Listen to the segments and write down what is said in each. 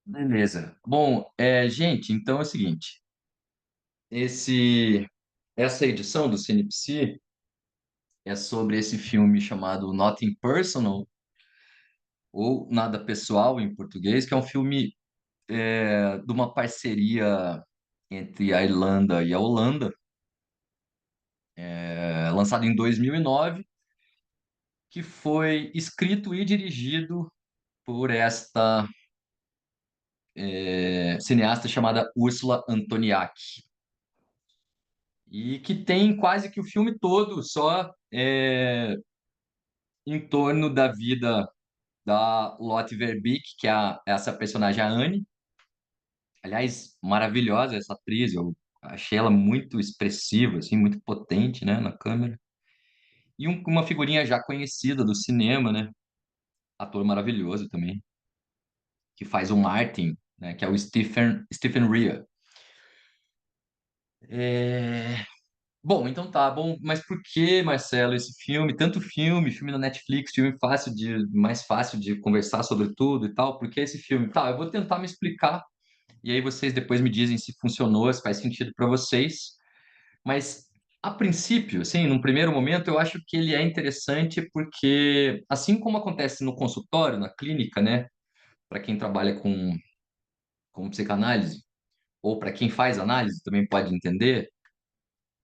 Beleza. Bom, gente, então é o seguinte, esse essa edição do Cinepsi é sobre esse filme chamado Nothing Personal, ou Nada Pessoal em português, que é um filme de uma parceria entre a Irlanda e a Holanda, lançado em 2009, que foi escrito e dirigido por esta cineasta chamada Ursula Antoniak, e que tem quase que o filme todo só em torno da vida da Lotte Verbeek, que é essa personagem, a Anne. Aliás, maravilhosa essa atriz, eu achei ela muito expressiva, assim, muito potente, né, na câmera. E uma figurinha já conhecida do cinema, né, ator maravilhoso também, que faz o Martin, né, que é o Stephen Rea. É... Bom, então tá, bom, mas por que, Marcelo, esse filme, tanto filme na Netflix, filme mais fácil de conversar sobre tudo e tal, por que esse filme? Tá, eu vou tentar me explicar. E aí vocês depois me dizem se funcionou, se faz sentido para vocês. Mas a princípio, assim, num primeiro momento, eu acho que ele é interessante porque, assim como acontece no consultório, na clínica, né, para quem trabalha com psicanálise, ou para quem faz análise também pode entender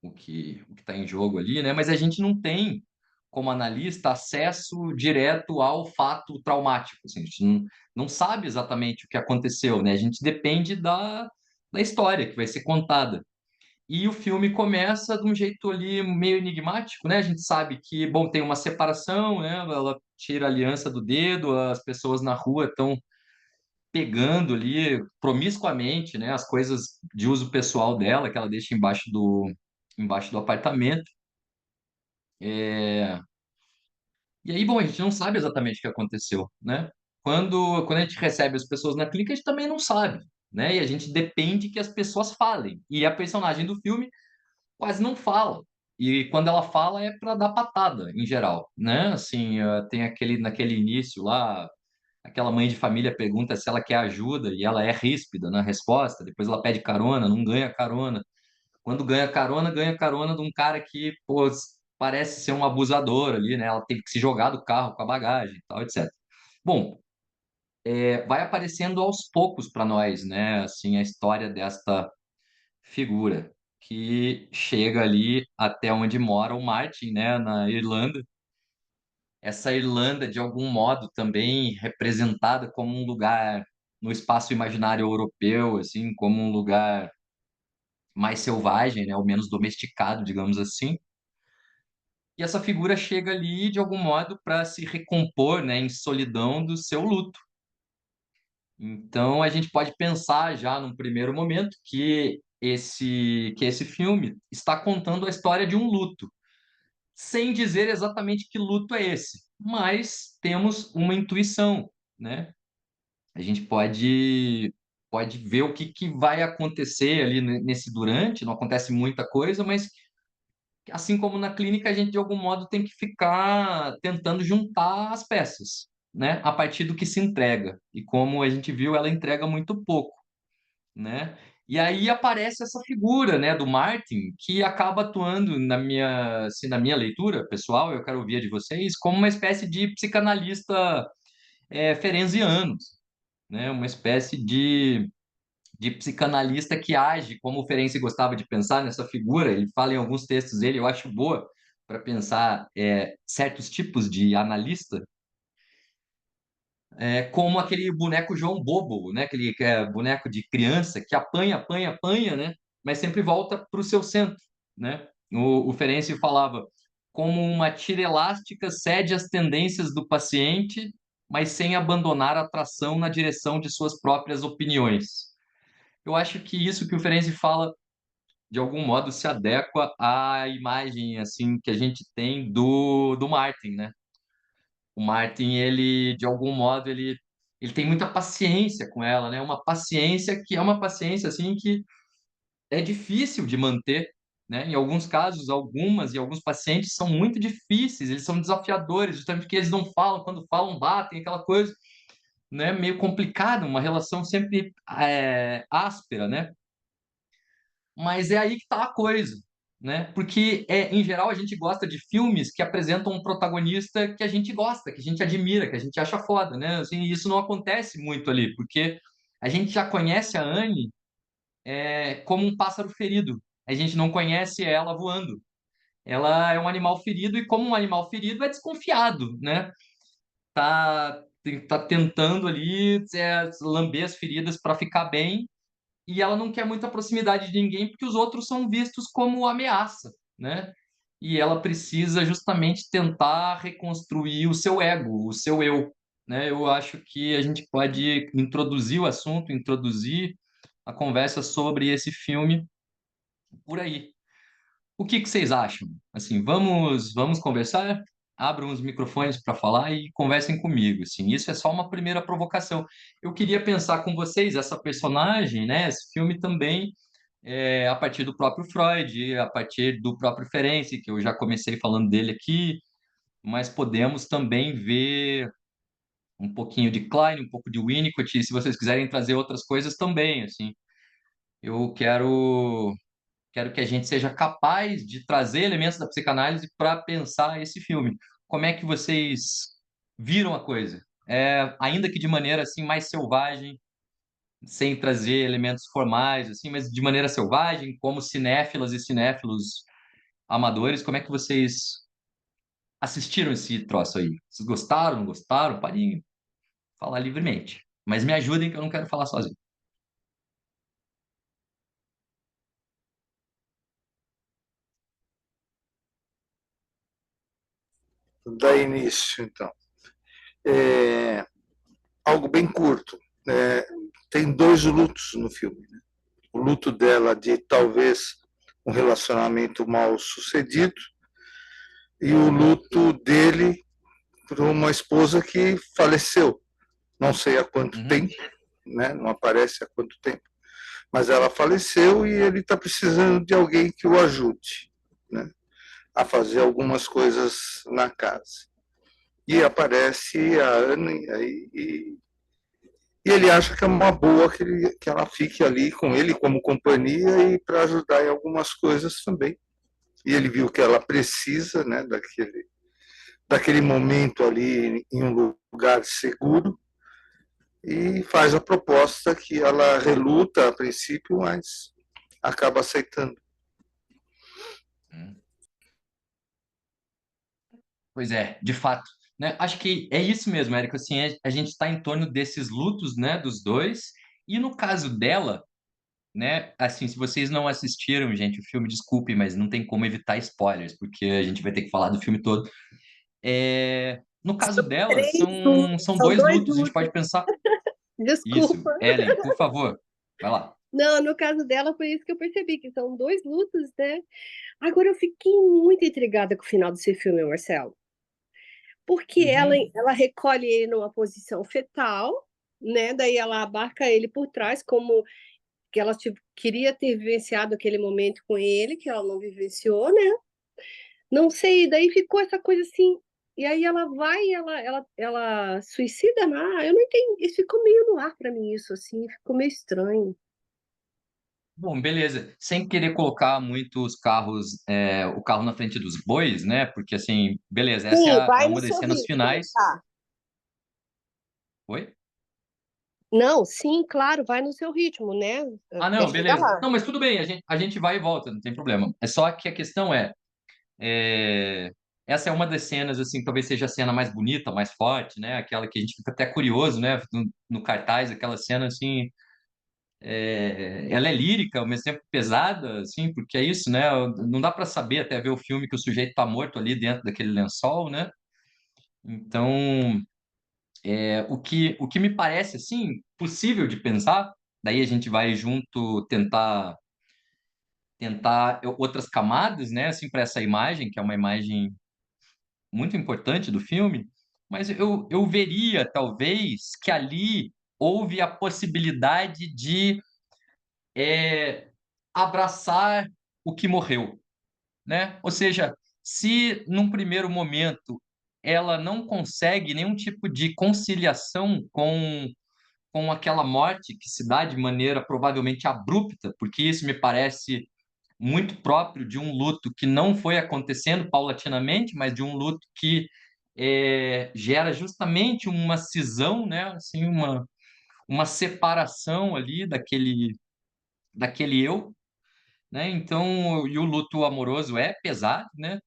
o que está em jogo ali, né? Mas a gente não tem, como analista, acesso direto ao fato traumático. Assim, a gente não sabe exatamente o que aconteceu, né? A gente depende da história que vai ser contada. E o filme começa de um jeito ali meio enigmático, né? A gente sabe que, bom, tem uma separação, né? Ela tira a aliança do dedo, as pessoas na rua estão pegando ali promiscuamente, né, as coisas de uso pessoal dela que ela deixa embaixo do apartamento. É, E aí, bom, a gente não sabe exatamente o que aconteceu, né? Quando a gente recebe as pessoas na clínica, a gente também não sabe, né? E a gente depende que as pessoas falem. E a personagem do filme quase não fala. E quando ela fala é para dar patada, em geral, né? Assim, tem naquele início lá, aquela mãe de família pergunta se ela quer ajuda e ela é ríspida na resposta. Depois ela pede carona, não ganha carona. Quando ganha carona de um cara que, pô, parece ser um abusador ali, né? Ela teve que se jogar do carro com a bagagem e tal, etc. Bom, vai aparecendo aos poucos para nós, né? Assim, a história desta figura que chega ali até onde mora o Martin, né? Na Irlanda. Essa Irlanda, de algum modo, também representada como um lugar no espaço imaginário europeu, assim, como um lugar mais selvagem, né? Ou menos domesticado, digamos assim. E essa figura chega ali, de algum modo, para se recompor, né, em solidão do seu luto. Então, a gente pode pensar já num primeiro momento que esse filme está contando a história de um luto, sem dizer exatamente que luto é esse, mas temos uma intuição, né? A gente pode ver o que vai acontecer ali nesse durante, não acontece muita coisa, mas assim como na clínica, a gente de algum modo tem que ficar tentando juntar as peças, né? A partir do que se entrega. E como a gente viu, ela entrega muito pouco, né? E aí aparece essa figura, né, do Martin, que acaba atuando na minha leitura pessoal, eu quero ouvir a de vocês, como uma espécie de psicanalista ferenziano, né? Uma espécie de psicanalista que age como o Ferenczi gostava de pensar nessa figura. Ele fala em alguns textos dele, eu acho boa para pensar certos tipos de analista, como aquele boneco João Bobo, né? Aquele boneco de criança que apanha, apanha, apanha, né? Mas sempre volta para o seu centro, né? O Ferenczi falava como uma tira elástica cede às tendências do paciente, mas sem abandonar a atração na direção de suas próprias opiniões. Eu acho que isso que o Ferenczi fala de algum modo se adequa à imagem assim que a gente tem do Martin, né? O Martin, ele de algum modo ele tem muita paciência com ela, né? Uma paciência que é uma paciência assim que é difícil de manter, né? Em alguns casos, algumas e alguns pacientes são muito difíceis, eles são desafiadores, justamente porque eles não falam, quando falam, batem, aquela coisa. né, meio complicada, uma relação sempre áspera, né? Mas é aí que tá a coisa, né? Porque em geral a gente gosta de filmes que apresentam um protagonista que a gente gosta, que a gente admira, que a gente acha foda, né? Assim, isso não acontece muito ali, porque a gente já conhece a Anne como um pássaro ferido. A gente não conhece ela voando. Ela é um animal ferido e como um animal ferido é desconfiado, né? Tá tentando ali lamber as feridas para ficar bem e ela não quer muita proximidade de ninguém porque os outros são vistos como ameaça, né? E ela precisa justamente tentar reconstruir o seu ego, o seu eu, né? Eu acho que a gente pode introduzir o assunto, introduzir a conversa sobre esse filme por aí. O que que vocês acham? Assim, vamos conversar? Abram os microfones para falar e conversem comigo. Assim, isso é só uma primeira provocação. Eu queria pensar com vocês essa personagem, né? Esse filme também a partir do próprio Freud, a partir do próprio Ferenczi, que eu já comecei falando dele aqui, mas podemos também ver um pouquinho de Klein, um pouco de Winnicott, e se vocês quiserem trazer outras coisas também, assim. Eu quero que a gente seja capaz de trazer elementos da psicanálise para pensar esse filme. Como é que vocês viram a coisa? Ainda que de maneira assim mais selvagem, sem trazer elementos formais, assim, mas de maneira selvagem, como cinéfilas e cinéfilos amadores, como é que vocês assistiram esse troço aí? Vocês gostaram, não gostaram? Podem falar livremente. Mas me ajudem que eu não quero falar sozinho. Dar início, então. É algo bem curto. É, tem dois lutos no filme. Né? O luto dela de talvez um relacionamento mal sucedido e o luto dele por uma esposa que faleceu. Não sei há quanto Uhum. tempo, né? Não aparece há quanto tempo, mas ela faleceu e ele está precisando de alguém que o ajude, né? A fazer algumas coisas na casa. E aparece a Anne e ele acha que é uma boa que ela fique ali com ele como companhia e para ajudar em algumas coisas também. E ele viu que ela precisa, né, daquele momento ali em um lugar seguro e faz a proposta que ela reluta a princípio, mas acaba aceitando. Hum. Pois é, de fato. Né? Acho que é isso mesmo, Érico. Assim, a gente está em torno desses lutos, né, dos dois. E no caso dela, né, assim, se vocês não assistiram, gente, o filme, desculpe, mas não tem como evitar spoilers, porque a gente vai ter que falar do filme todo. No caso dela, Três lutos, são são dois dois lutos. A gente lutos. pode pensar. Isso, Desculpa. Ellen, por favor, vai lá. Não, no caso dela foi isso que eu percebi, que são dois lutos, né? Agora eu fiquei muito intrigada com o final desse filme, Marcelo. Porque Uhum. ela recolhe ele numa posição fetal, né? Daí ela abarca ele por trás, como que ela tipo, queria ter vivenciado aquele momento com ele, que ela não vivenciou, né? Não sei, daí ficou essa coisa assim. E aí ela vai, ela suicida, né? Eu não entendi. Isso ficou meio no ar para mim, isso assim, ficou meio estranho. Bom, beleza. Sem querer colocar muitos carros, o carro na frente dos bois, né? Porque, assim, beleza, essa Sim, é vai no uma das seu cenas ritmo, finais. tá? Oi? Não, sim, claro, vai no seu ritmo, né? Ah, Até não, chegar beleza. lá. Não, mas tudo bem, a gente vai e volta, não tem problema. É só que a questão é, essa é uma das cenas, assim, talvez seja a cena mais bonita, mais forte, né? Aquela que a gente fica até curioso, né? No cartaz, aquela cena, assim, ela é lírica, ao mesmo tempo pesada, assim, porque é isso, né? Não dá para saber até ver o filme que o sujeito tá morto ali dentro daquele lençol, né? Então, o que me parece, assim, possível de pensar, daí a gente vai junto tentar outras camadas, né, assim, para essa imagem, que é uma imagem muito importante do filme, mas eu veria, talvez, que ali houve a possibilidade de abraçar o que morreu, né? Ou seja, se num primeiro momento ela não consegue nenhum tipo de conciliação com aquela morte que se dá de maneira provavelmente abrupta, porque isso me parece muito próprio de um luto que não foi acontecendo paulatinamente, mas de um luto que gera justamente uma cisão, né? Assim, uma separação ali daquele eu, né? Então, e o luto amoroso é pesado, né?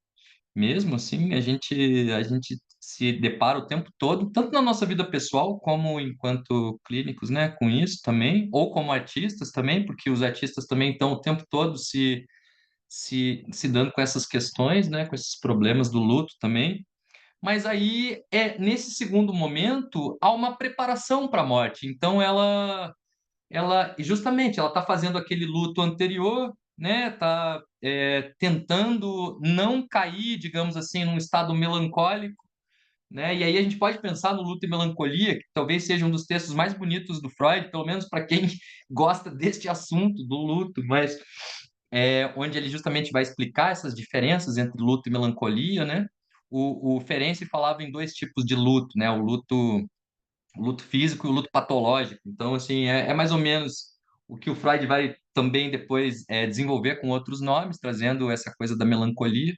Mesmo assim, a gente se depara o tempo todo, tanto na nossa vida pessoal como enquanto clínicos, né, com isso também, ou como artistas também, porque os artistas também estão o tempo todo se dando com essas questões, né, com esses problemas do luto também. Mas aí, nesse segundo momento, há uma preparação para a morte. Então, ela justamente ela está fazendo aquele luto anterior, né? Tá tentando não cair, digamos assim, num estado melancólico, né? E aí a gente pode pensar no Luto e Melancolia, que talvez seja um dos textos mais bonitos do Freud, pelo menos para quem gosta deste assunto do luto, mas onde ele justamente vai explicar essas diferenças entre luto e melancolia, né? O Ferenczi falava em dois tipos de luto, né? O luto físico e o luto patológico. Então, assim, é mais ou menos o que o Freud vai também depois desenvolver com outros nomes, trazendo essa coisa da melancolia.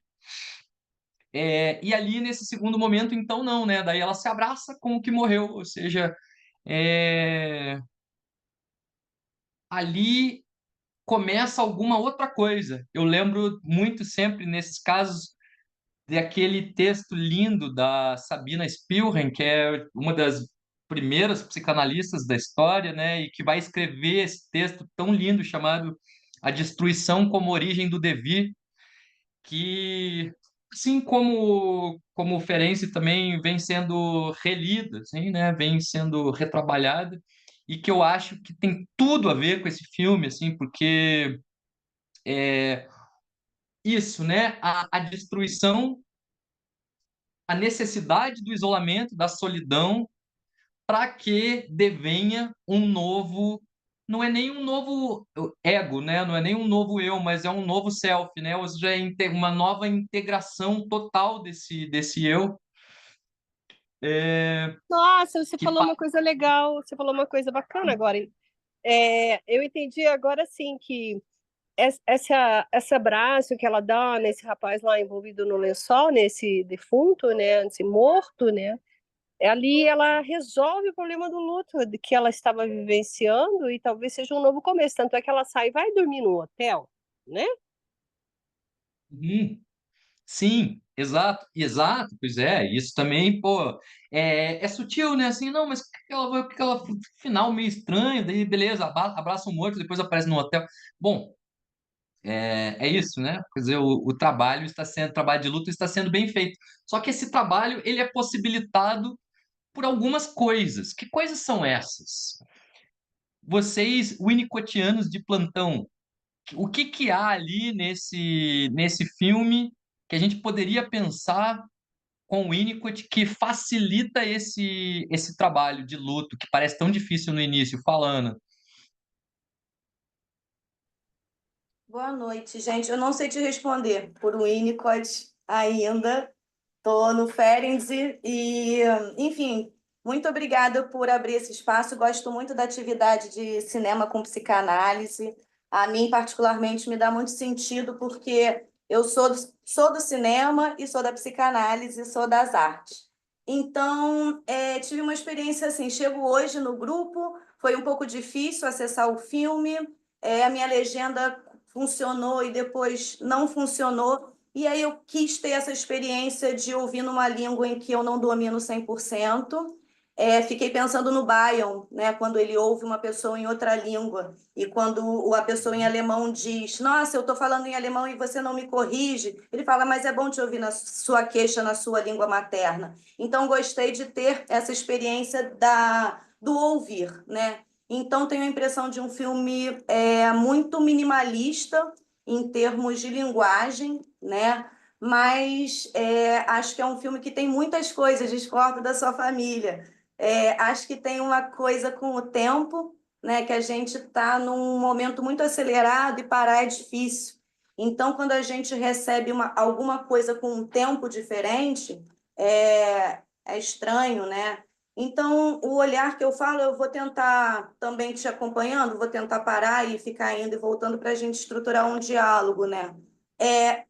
E ali, nesse segundo momento, então, não, né? Daí ela se abraça com o que morreu, ou seja, é, ali começa alguma outra coisa. Eu lembro muito sempre, nesses casos, daquele texto lindo da Sabina Spielrein, que é uma das primeiras psicanalistas da história, né, e que vai escrever esse texto tão lindo chamado A Destruição como Origem do Devir, que, assim como o Ferenczi também vem sendo relida, assim, né, vem sendo retrabalhada, e que eu acho que tem tudo a ver com esse filme, assim, porque isso, né, a destruição, a necessidade do isolamento, da solidão, para que devenha um novo, não é nem um novo ego, né? Não é nem um novo eu, mas é um novo self, né? Ou seja, é uma nova integração total desse eu, é, Nossa, você que falou uma coisa legal, você falou uma coisa bacana agora. Eu entendi agora sim que esse abraço que ela dá nesse rapaz lá envolvido no lençol, nesse defunto, né, nesse morto, né, ali ela resolve o problema do luto que ela estava vivenciando e talvez seja um novo começo. Tanto é que ela sai e vai dormir no hotel, né? Uhum. Sim, exato, exato, pois é, isso também, pô, é sutil, né? Assim, não, mas por que ela final meio estranho, daí beleza, abraça um morto, depois aparece no hotel. Bom, é isso, né? Quer dizer, o trabalho de luto está sendo bem feito. Só que esse trabalho, ele é possibilitado por algumas coisas. Que coisas são essas? Vocês, winnicottianos de plantão, o que que há ali nesse filme que a gente poderia pensar com o Winnicott que facilita esse trabalho de luto que parece tão difícil no início, falando? Boa noite, gente. Eu não sei te responder por Winnicott ainda. Estou no Ferenczi e, enfim, muito obrigada por abrir esse espaço. Gosto muito da atividade de cinema com psicanálise. A mim, particularmente, me dá muito sentido porque eu sou do cinema e sou da psicanálise, sou das artes. Então, tive uma experiência assim. Chego hoje no grupo, foi um pouco difícil acessar o filme. A minha legenda funcionou e depois não funcionou. E aí eu quis ter essa experiência de ouvir numa língua em que eu não domino 100%. Fiquei pensando no Bion, né, quando ele ouve uma pessoa em outra língua. E quando a pessoa em alemão diz, nossa, eu estou falando em alemão e você não me corrige, ele fala, mas é bom te ouvir na sua queixa, na sua língua materna. Então, gostei de ter essa experiência do ouvir, né? Então, tenho a impressão de um filme muito minimalista em termos de linguagem, né? Mas acho que é um filme que tem muitas coisas, discordo da sua família. Acho que tem uma coisa com o tempo, né? Que a gente está num momento muito acelerado e parar é difícil. Então, quando a gente recebe alguma coisa com um tempo diferente, é estranho, né? Então, o olhar que eu falo, eu vou tentar também te acompanhando, vou tentar parar e ficar indo e voltando para a gente estruturar um diálogo, né?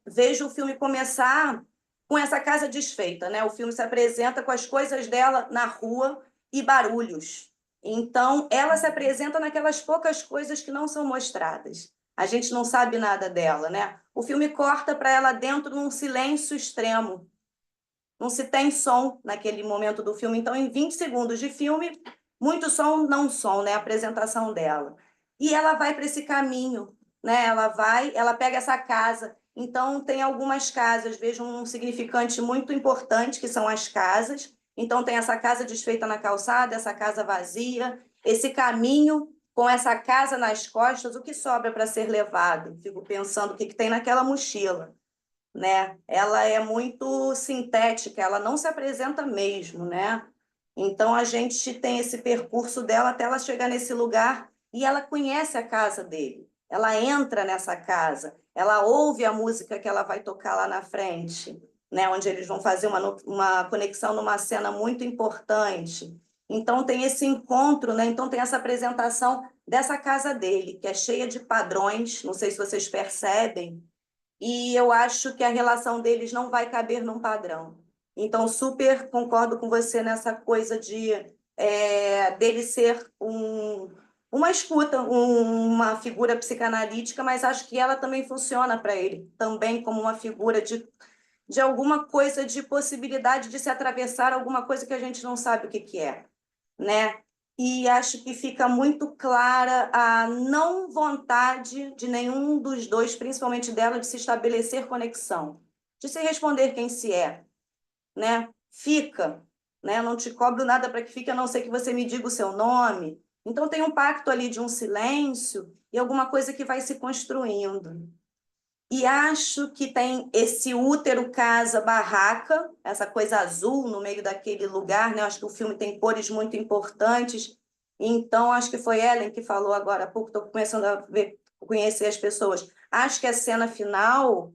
Vejo o filme começar com essa casa desfeita, né? O filme se apresenta com as coisas dela na rua e barulhos. Então, ela se apresenta naquelas poucas coisas que não são mostradas. A gente não sabe nada dela, né? O filme corta para ela dentro num silêncio extremo. Não se tem som naquele momento do filme. Então, em 20 segundos de filme, muito som, não som, né? A apresentação dela. E ela vai para esse caminho, né? Ela pega essa casa. Então, tem algumas casas, vejo um significante muito importante, que são as casas. Então, tem essa casa desfeita na calçada, essa casa vazia, esse caminho com essa casa nas costas, o que sobra para ser levado? Fico pensando o que tem naquela mochila, né? Ela é muito sintética, ela não se apresenta mesmo, né? Então a gente tem esse percurso dela até ela chegar nesse lugar e ela conhece a casa dele. Ela entra nessa casa, ela ouve a música que ela vai tocar lá na frente, né? Onde eles vão fazer uma conexão numa cena muito importante. Então tem esse encontro, né? Então tem essa apresentação dessa casa dele, que é cheia de padrões, não sei se vocês percebem, e eu acho que a relação deles não vai caber num padrão. Então, super concordo com você nessa coisa de dele ser uma escuta, uma figura psicanalítica, mas acho que ela também funciona para ele, também como uma figura de alguma coisa, de possibilidade de se atravessar alguma coisa que a gente não sabe o que que é, né? E acho que fica muito clara a não vontade de nenhum dos dois, principalmente dela, de se estabelecer conexão, de se responder quem se é, né? Fica, né? Não te cobro nada para que fique, a não ser que você me diga o seu nome. Então tem um pacto ali de um silêncio e alguma coisa que vai se construindo. E acho que tem esse útero, casa, barraca, essa coisa azul no meio daquele lugar, né? Eu acho que o filme tem cores muito importantes. Então, acho que foi Ellen que falou agora há pouco, estou começando a ver, conhecer as pessoas. Acho que a cena final,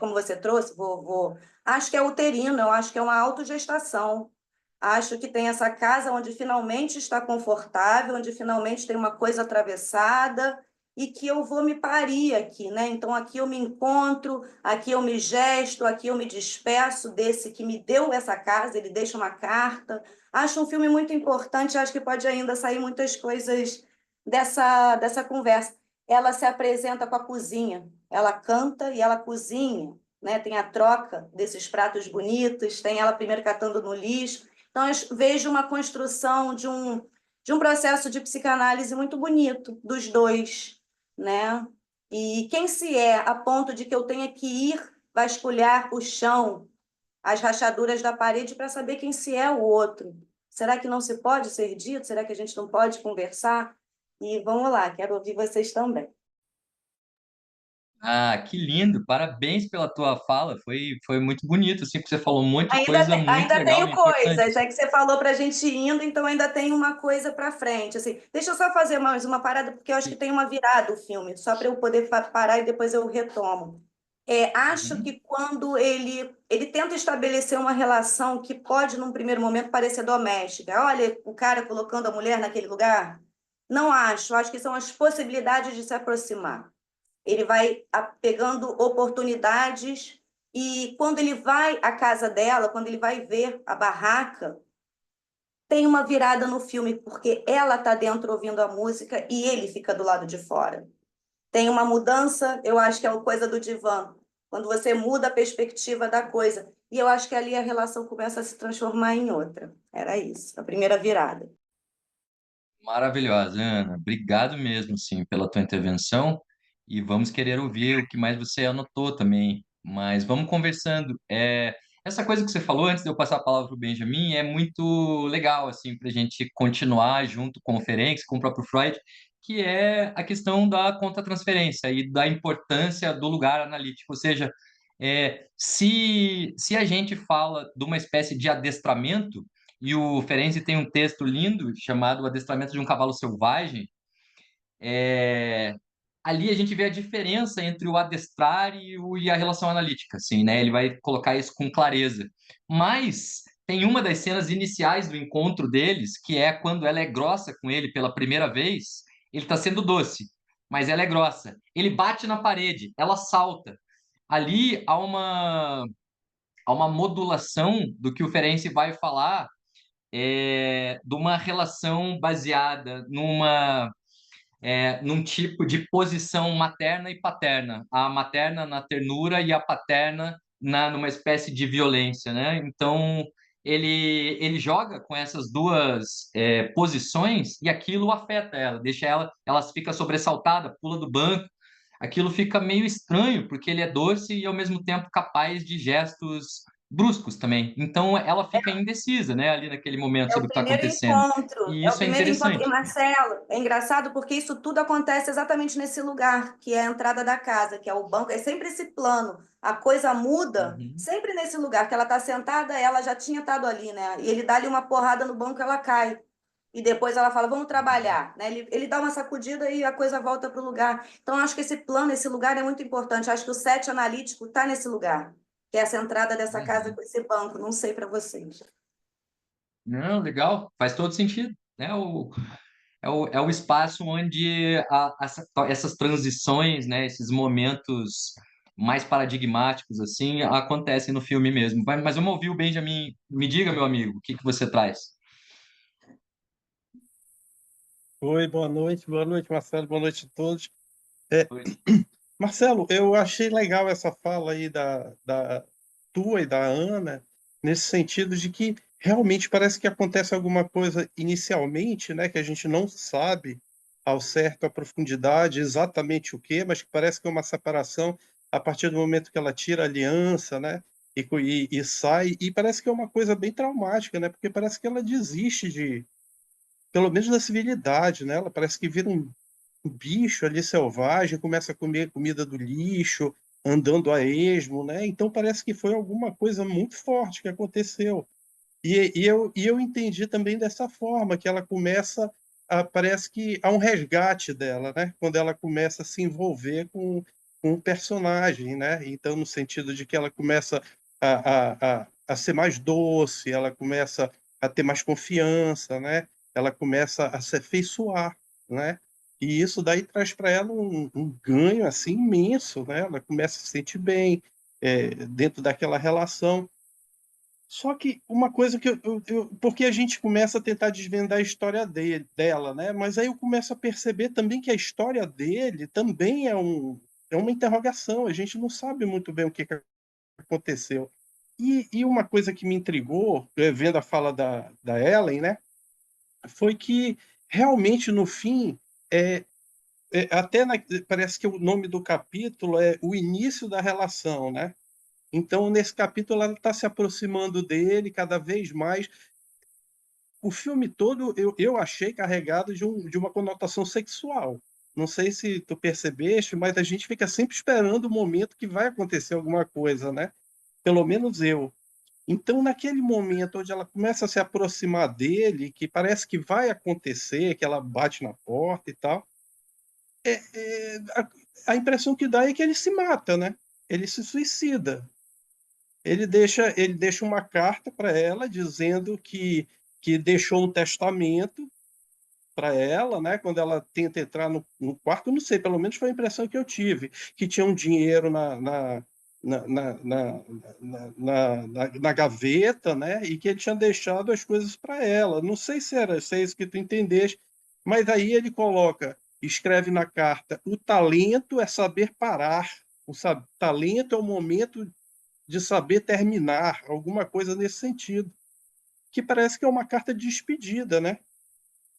como você trouxe, acho que é uterino, eu acho que é uma autogestação. Acho que tem essa casa onde finalmente está confortável, onde finalmente tem uma coisa atravessada e que eu vou me parir aqui, né? Então aqui eu me encontro, aqui eu me gesto, aqui eu me despeço desse que me deu essa casa, ele deixa uma carta. Acho um filme muito importante, acho que pode ainda sair muitas coisas dessa conversa. Ela se apresenta com a cozinha, ela canta e ela cozinha, né? Tem a troca desses pratos bonitos, tem ela primeiro catando no lixo. Então, eu vejo uma construção de um processo de psicanálise muito bonito dos dois, né? E quem se é a ponto de que eu tenha que ir vasculhar o chão, as rachaduras da parede para saber quem se é o outro? Será que não se pode ser dito? Será que a gente não pode conversar? E vamos lá, quero ouvir vocês também. Ah, que lindo! Parabéns pela tua fala. Foi muito bonito, assim, porque você falou um monte de Ainda, coisa muito ainda legal tenho e importante. coisa, já que você falou para a gente ir indo, então ainda tem uma coisa para frente. Assim, deixa eu só fazer mais uma parada, porque eu acho que tem uma virada o filme, só para eu poder parar e depois eu retomo. Acho Uhum. que quando ele tenta estabelecer uma relação que pode, num primeiro momento, parecer doméstica. Olha, o cara colocando a mulher naquele lugar. Não acho, acho que são as possibilidades de se aproximar. Ele vai pegando oportunidades e quando ele vai à casa dela, quando ele vai ver a barraca, tem uma virada no filme, porque ela está dentro ouvindo a música e ele fica do lado de fora. Tem uma mudança, eu acho que é uma coisa do divã, quando você muda a perspectiva da coisa. E eu acho que ali a relação começa a se transformar em outra. Era isso, a primeira virada. Maravilhosa, Ana. Obrigado mesmo, sim, pela tua intervenção. E vamos querer ouvir o que mais você anotou também. Mas vamos conversando. Essa coisa que você falou antes de eu passar a palavra para o Benjamin é muito legal, assim, para a gente continuar junto com o Ferenc, com o próprio Freud, que é a questão da contratransferência e da importância do lugar analítico. Ou seja, se a gente fala de uma espécie de adestramento, e o Ferenczi tem um texto lindo chamado O Adestramento de um Cavalo Selvagem. ali a gente vê a diferença entre o adestrar e a relação analítica, assim, né? Ele vai colocar isso com clareza. Mas tem uma das cenas iniciais do encontro deles, que é quando ela é grossa com ele pela primeira vez, ele está sendo doce, mas ela é grossa. Ele bate na parede, ela salta. Ali há uma modulação do que o Ferenc vai falar, de uma relação baseada num tipo de posição materna e paterna, a materna na ternura e a paterna numa espécie de violência, né? Então ele joga com essas duas posições e aquilo afeta ela, deixa ela fica sobressaltada, pula do banco. Aquilo fica meio estranho, porque ele é doce e ao mesmo tempo capaz de gestos bruscos também. Então ela fica indecisa, né, ali naquele momento É o sobre o que está primeiro acontecendo. encontro, E é o isso é primeiro encontro. E, interessante. Marcelo, é engraçado porque isso tudo acontece exatamente nesse lugar, que é a entrada da casa, que é o banco, é sempre esse plano. A coisa muda Uhum. sempre nesse lugar, que ela está sentada, ela já tinha estado ali, né? E ele dá-lhe uma porrada no banco, ela cai. E depois ela fala, vamos trabalhar, né? Ele dá uma sacudida e a coisa volta para o lugar. Então, acho que esse plano, esse lugar é muito importante. Acho que o set analítico está nesse lugar, que é essa entrada dessa casa Uhum. com esse banco. Não sei para vocês. Não, legal, faz todo sentido, né? É o espaço onde essas transições, né, esses momentos mais paradigmáticos assim acontecem no filme mesmo. Mas vamos ouvir o Benjamin. Me diga, meu amigo, o que que você traz? Oi, boa noite, Marcelo, boa noite a todos. É, Marcelo, eu achei legal essa fala aí da tua e da Ana, nesse sentido de que realmente parece que acontece alguma coisa inicialmente, né, que a gente não sabe ao certo a profundidade, exatamente o quê, mas que parece que é uma separação a partir do momento que ela tira a aliança, né, e sai, e parece que é uma coisa bem traumática, né, porque parece que ela desiste pelo menos da civilidade, né, ela parece que vira um bicho ali selvagem, começa a comer comida do lixo, andando a esmo, né? Então parece que foi alguma coisa muito forte que aconteceu. E eu entendi também dessa forma, que ela começa, parece que há um resgate dela, né? Quando ela começa a se envolver com o personagem, né? Então, no sentido de que ela começa a ser mais doce, ela começa a ter mais confiança, né? Ela começa a se afeiçoar, né? E isso daí traz para ela um ganho assim imenso, né? Ela começa a se sentir bem dentro daquela relação. Só que uma coisa que porque a gente começa a tentar desvendar a história dela, né? Mas aí eu começo a perceber também que a história dele também é uma interrogação. A gente não sabe muito bem o que aconteceu. E uma coisa que me intrigou, vendo a fala da Ellen, né? Foi que realmente no fim é, até parece que o nome do capítulo é o início da relação, né? Então, nesse capítulo, ela está se aproximando dele cada vez mais. O filme todo eu achei carregado de uma conotação sexual. Não sei se tu percebeste, mas a gente fica sempre esperando o momento que vai acontecer alguma coisa, né? Pelo menos eu. Então, naquele momento onde ela começa a se aproximar dele, que parece que vai acontecer, que ela bate na porta e tal, a impressão que dá é que ele se mata, né? Ele se suicida. Ele deixa uma carta para ela dizendo que deixou um testamento para ela, né? Quando ela tenta entrar no quarto, não sei, pelo menos foi a impressão que eu tive, que tinha um dinheiro na, na, na, na gaveta, né? E que ele tinha deixado as coisas para ela. Não sei se é isso que tu entendeste, mas aí ele escreve na carta: o talento é saber parar, talento é o momento de saber terminar, alguma coisa nesse sentido, que parece que é uma carta de despedida, né?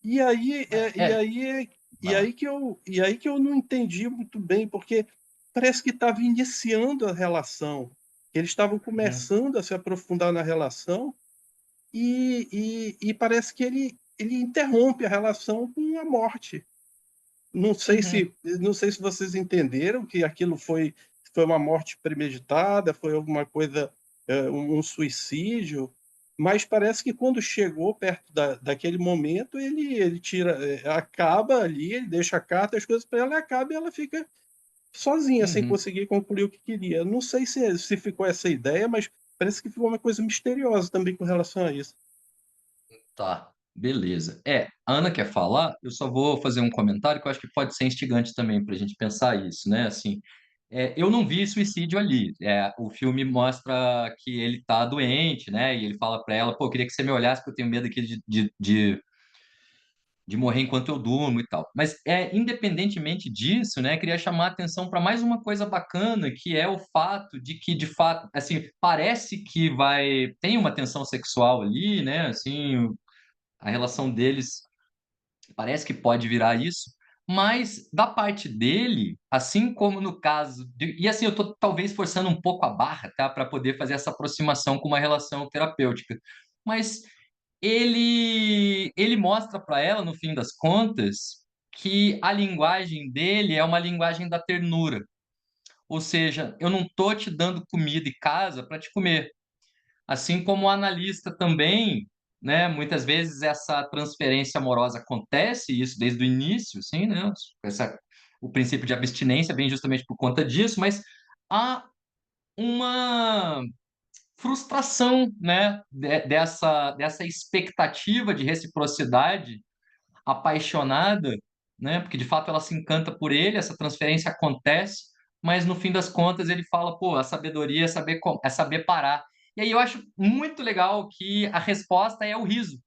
E aí, é, e É, aí, vai lá. e aí que eu não entendi muito bem, porque parece que estava iniciando a relação, eles estavam Uhum. começando a se aprofundar na relação e parece que ele interrompe a relação com a morte. Uhum. Não sei se vocês entenderam que aquilo foi uma morte premeditada, foi alguma coisa, um suicídio, mas parece que quando chegou perto daquele momento, ele tira, acaba ali, ele deixa a carta, as coisas para ela, acaba e ela fica sozinha, sem Uhum. conseguir concluir o que queria. Não sei se ficou essa ideia, mas parece que ficou uma coisa misteriosa também com relação a isso. Tá, beleza. A Ana quer falar, eu só vou fazer um comentário que eu acho que pode ser instigante também para a gente pensar isso, né? Assim, eu não vi suicídio ali. O filme mostra que ele tá doente, né? E ele fala para ela, pô, eu queria que você me olhasse porque eu tenho medo aqui de morrer enquanto eu durmo e tal. Mas independentemente disso, né, queria chamar a atenção para mais uma coisa bacana, que é o fato de que, de fato, assim, parece que tem uma tensão sexual ali, né? Assim, a relação deles parece que pode virar isso, mas da parte dele, assim como no caso e assim, eu tô talvez forçando um pouco a barra, tá, para poder fazer essa aproximação com uma relação terapêutica, mas ele mostra para ela, no fim das contas, que a linguagem dele é uma linguagem da ternura. Ou seja, eu não tô te dando comida e casa para te comer. Assim como o analista também, né? Muitas vezes essa transferência amorosa acontece, isso desde o início, assim, né? O princípio de abstinência vem justamente por conta disso, mas há uma frustração, né? Dessa expectativa de reciprocidade apaixonada, né? Porque de fato ela se encanta por ele, essa transferência acontece, mas no fim das contas ele fala, pô, a sabedoria é saber parar. E aí eu acho muito legal que a resposta é o riso.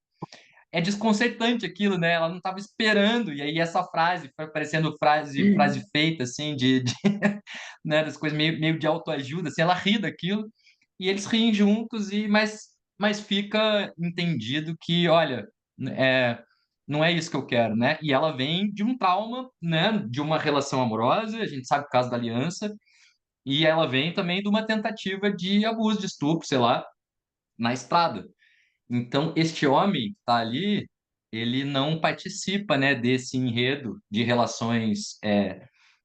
É desconcertante aquilo, né? Ela não estava esperando, e aí essa frase foi parecendo frase feita, assim, né, das coisas meio de autoajuda, assim, ela ri daquilo, e eles riem juntos, mas fica entendido que, olha, é, não é isso que eu quero, né? E ela vem de um trauma, né, de uma relação amorosa, a gente sabe o caso da aliança, e ela vem também de uma tentativa de abuso, de estupro, sei lá, na estrada. Então, este homem que tá ali, ele não participa, né, desse enredo de relações,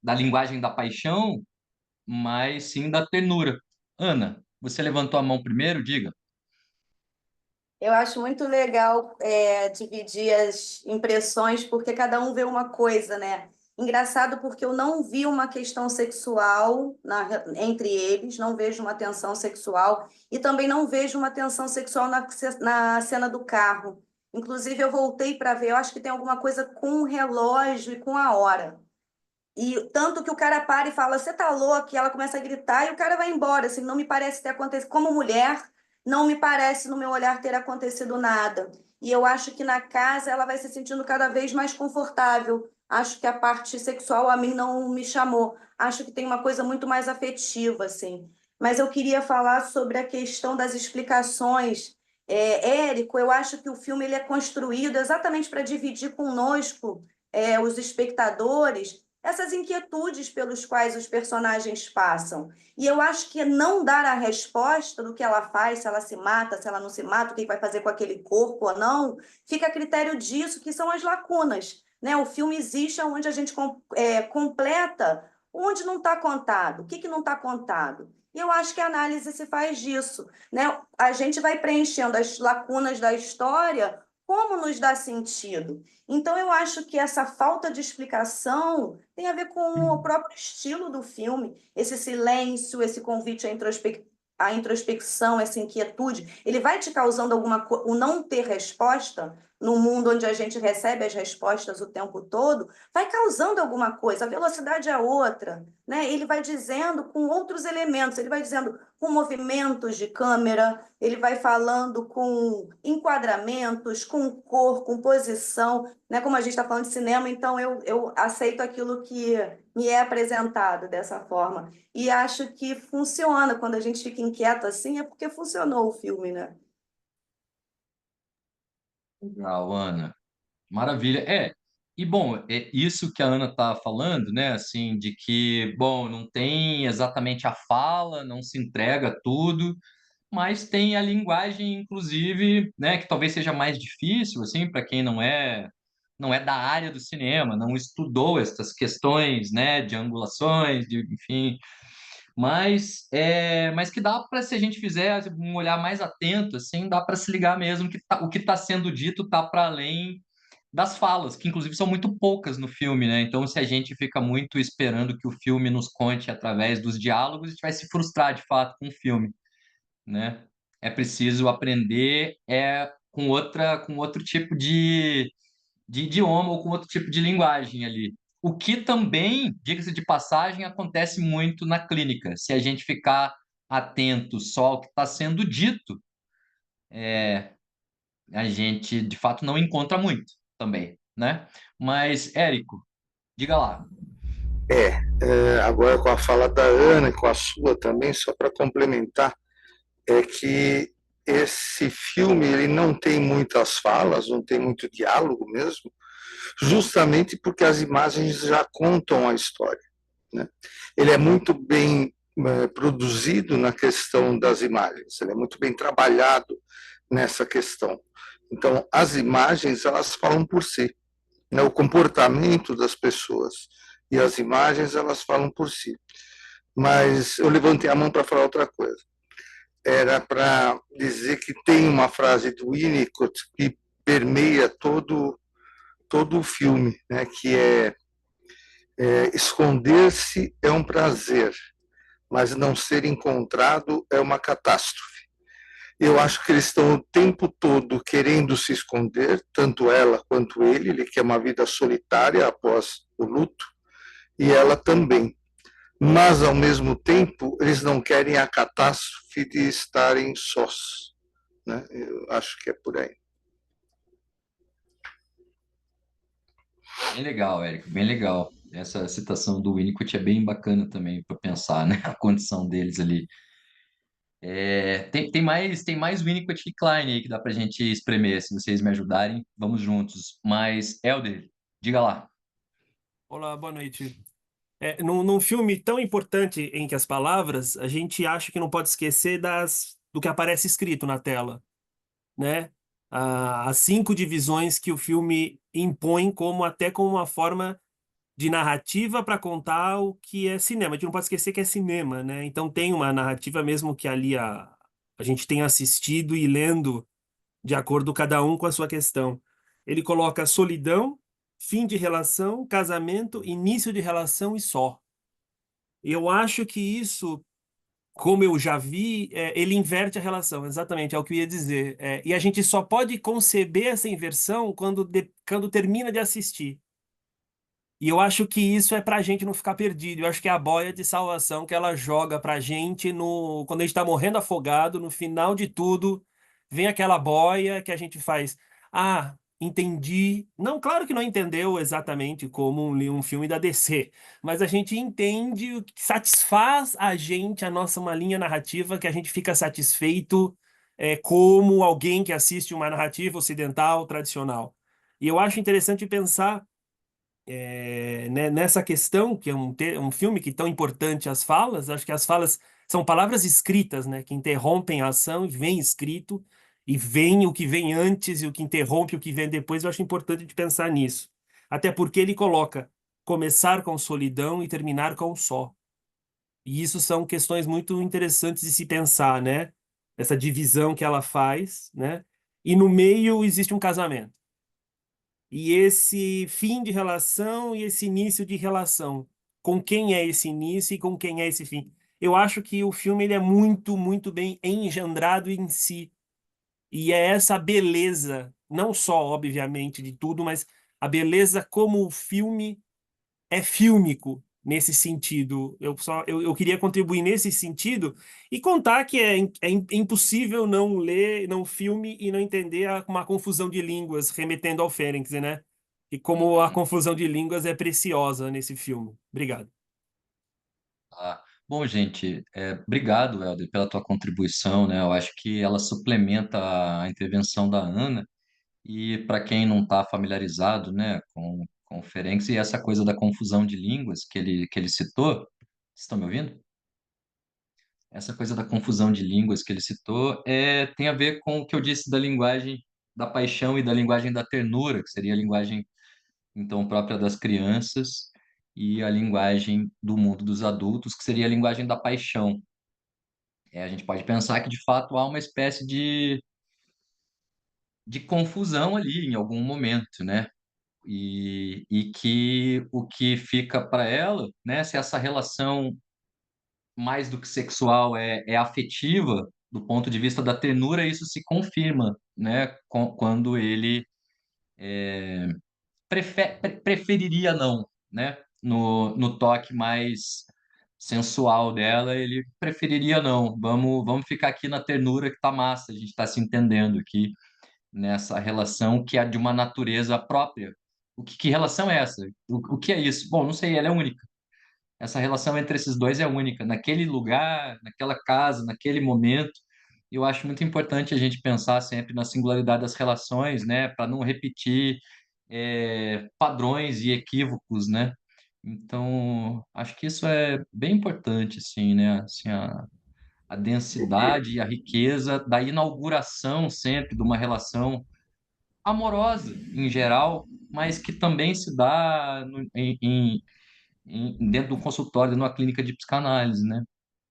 da linguagem da paixão, mas sim da ternura. Ana, você levantou a mão primeiro, diga. Eu acho muito legal dividir as impressões, porque cada um vê uma coisa, né? Engraçado porque eu não vi uma questão sexual entre eles, não vejo uma tensão sexual e também não vejo uma tensão sexual na cena do carro. Inclusive, eu voltei para ver, eu acho que tem alguma coisa com o relógio e com a hora. E tanto que o cara para e fala, você tá louco? E ela começa a gritar e o cara vai embora. Assim, não me parece ter acontecido. Como mulher, não me parece no meu olhar ter acontecido nada. E eu acho que na casa ela vai se sentindo cada vez mais confortável. Acho que a parte sexual a mim não me chamou. Acho que tem uma coisa muito mais afetiva, assim. Mas eu queria falar sobre a questão das explicações. Érico, eu acho que o filme ele é construído exatamente para dividir conosco, os espectadores, essas inquietudes pelos quais os personagens passam. E eu acho que não dar a resposta do que ela faz, se ela se mata, se ela não se mata, o que vai fazer com aquele corpo ou não, fica a critério disso, que são as lacunas. Né? O filme existe onde a gente completa onde não está contado, o que não está contado. E eu acho que a análise se faz disso. Né? A gente vai preenchendo as lacunas da história como nos dá sentido. Então, eu acho que essa falta de explicação tem a ver com o próprio estilo do filme, esse silêncio, esse convite à introspecção, essa inquietude. Ele vai te causando alguma coisa, o não ter resposta, no mundo onde a gente recebe as respostas o tempo todo, vai causando alguma coisa. A velocidade é outra, né? Ele vai dizendo com outros elementos, ele vai dizendo com movimentos de câmera, ele vai falando com enquadramentos, com cor, com posição, né? Como a gente está falando de cinema, então eu aceito aquilo que me é apresentado dessa forma. E acho que funciona. Quando a gente fica inquieto assim, é porque funcionou o filme, né? Legal, Ana. Maravilha. E bom, é isso que a Ana está falando, né? Assim, de que, bom, não tem exatamente a fala, não se entrega tudo, mas tem a linguagem, inclusive, né? Que talvez seja mais difícil, assim, para quem não é da área do cinema, não estudou essas questões, né? De angulações, enfim. Mas que dá para, se a gente fizer um olhar mais atento, assim, dá para se ligar mesmo que o que está sendo dito está para além das falas, que inclusive são muito poucas no filme, né? Então, se a gente fica muito esperando que o filme nos conte através dos diálogos, a gente vai se frustrar de fato com o filme, né? É preciso aprender com outro tipo de idioma ou com outro tipo de linguagem ali. O que também, diga-se de passagem, acontece muito na clínica. Se a gente ficar atento só ao que está sendo dito, a gente de fato não encontra muito também, né? Mas, Érico, diga lá. Agora com a fala da Ana e com a sua também, só para complementar, é que esse filme ele não tem muitas falas, não tem muito diálogo mesmo, justamente porque as imagens já contam a história, né? Ele é muito bem produzido na questão das imagens, ele é muito bem trabalhado nessa questão. Então, as imagens elas falam por si, né? O comportamento das pessoas e as imagens elas falam por si. Mas eu levantei a mão para falar outra coisa. Era para dizer que tem uma frase do Winnicott que permeia todo o filme, né? Que esconder-se é um prazer, mas não ser encontrado é uma catástrofe. Eu acho que eles estão o tempo todo querendo se esconder, tanto ela quanto ele quer uma vida solitária após o luto, e ela também. Mas, ao mesmo tempo, eles não querem a catástrofe de estarem sós, né? Eu acho que é por aí. Bem legal, Érico, bem legal. Essa citação do Winnicott é bem bacana também para pensar, né? A condição deles ali. Tem mais Winnicott e Klein aí que dá para a gente espremer, se vocês me ajudarem, vamos juntos. Mas, Helder, diga lá. Olá, boa noite. Num filme tão importante em que as palavras, a gente acha que não pode esquecer do que aparece escrito na tela, né? As 5 divisões que o filme impõe até como uma forma de narrativa para contar o que é cinema. A gente não pode esquecer que é cinema, né? Então tem uma narrativa mesmo que ali a gente tem assistido e lendo de acordo cada um com a sua questão. Ele coloca solidão, fim de relação, casamento, início de relação e só. Eu acho que isso, como eu já vi, ele inverte a relação, exatamente, é o que eu ia dizer. E a gente só pode conceber essa inversão quando termina de assistir. E eu acho que isso é pra gente não ficar perdido. Eu acho que é a boia de salvação que ela joga pra gente quando a gente tá morrendo afogado, no final de tudo, vem aquela boia que a gente faz. Ah, entendi. Não, claro que não entendeu exatamente como um filme da DC, mas a gente entende o que satisfaz a gente, a nossa uma linha narrativa que a gente fica satisfeito, como alguém que assiste uma narrativa ocidental tradicional. E eu acho interessante pensar né, nessa questão, que é um filme que é tão importante as falas, acho que as falas são palavras escritas, né, que interrompem a ação e vem escrito, e vem o que vem antes e o que interrompe o que vem depois, eu acho importante de pensar nisso. Até porque ele coloca começar com solidão e terminar com só. E isso são questões muito interessantes de se pensar, né? Essa divisão que ela faz, né? E no meio existe um casamento. E esse fim de relação e esse início de relação. Com quem é esse início e com quem é esse fim? Eu acho que o filme ele é muito, muito bem engendrado em si. E é essa beleza, não só, obviamente, de tudo, mas a beleza como o filme é fílmico nesse sentido. Eu queria contribuir nesse sentido e contar que é impossível não ler, não filme e não entender uma confusão de línguas, remetendo ao Fênix, né? E como a Uhum. confusão de línguas é preciosa nesse filme. Obrigado. Ah, bom, gente, obrigado, Helder, pela tua contribuição, né? Eu acho que ela suplementa a intervenção da Ana e para quem não está familiarizado, né, com o Ferenc e essa coisa da confusão de línguas que ele citou, vocês estão me ouvindo? Essa coisa da confusão de línguas que ele citou tem a ver com o que eu disse da linguagem da paixão e da linguagem da ternura, que seria a linguagem então própria das crianças e a linguagem do mundo dos adultos, que seria a linguagem da paixão. A gente pode pensar que, de fato, há uma espécie de confusão ali em algum momento, né? E que o que fica para ela, né, se essa relação mais do que sexual é afetiva, do ponto de vista da ternura, isso se confirma, né, quando ele preferiria não, né, no toque mais sensual dela, ele preferiria não. Vamos ficar aqui na ternura que tá massa, a gente está se entendendo aqui nessa relação que é de uma natureza própria. Que relação é essa? O que é isso? Bom, não sei, ela é única. Essa relação entre esses dois é única. Naquele lugar, naquela casa, naquele momento, eu acho muito importante a gente pensar sempre na singularidade das relações, né, para não repetir padrões e equívocos, né? Então, acho que isso é bem importante, assim, né? Assim, a densidade e a riqueza da inauguração sempre de uma relação amorosa em geral, mas que também se dá dentro do consultório, numa clínica de psicanálise, né?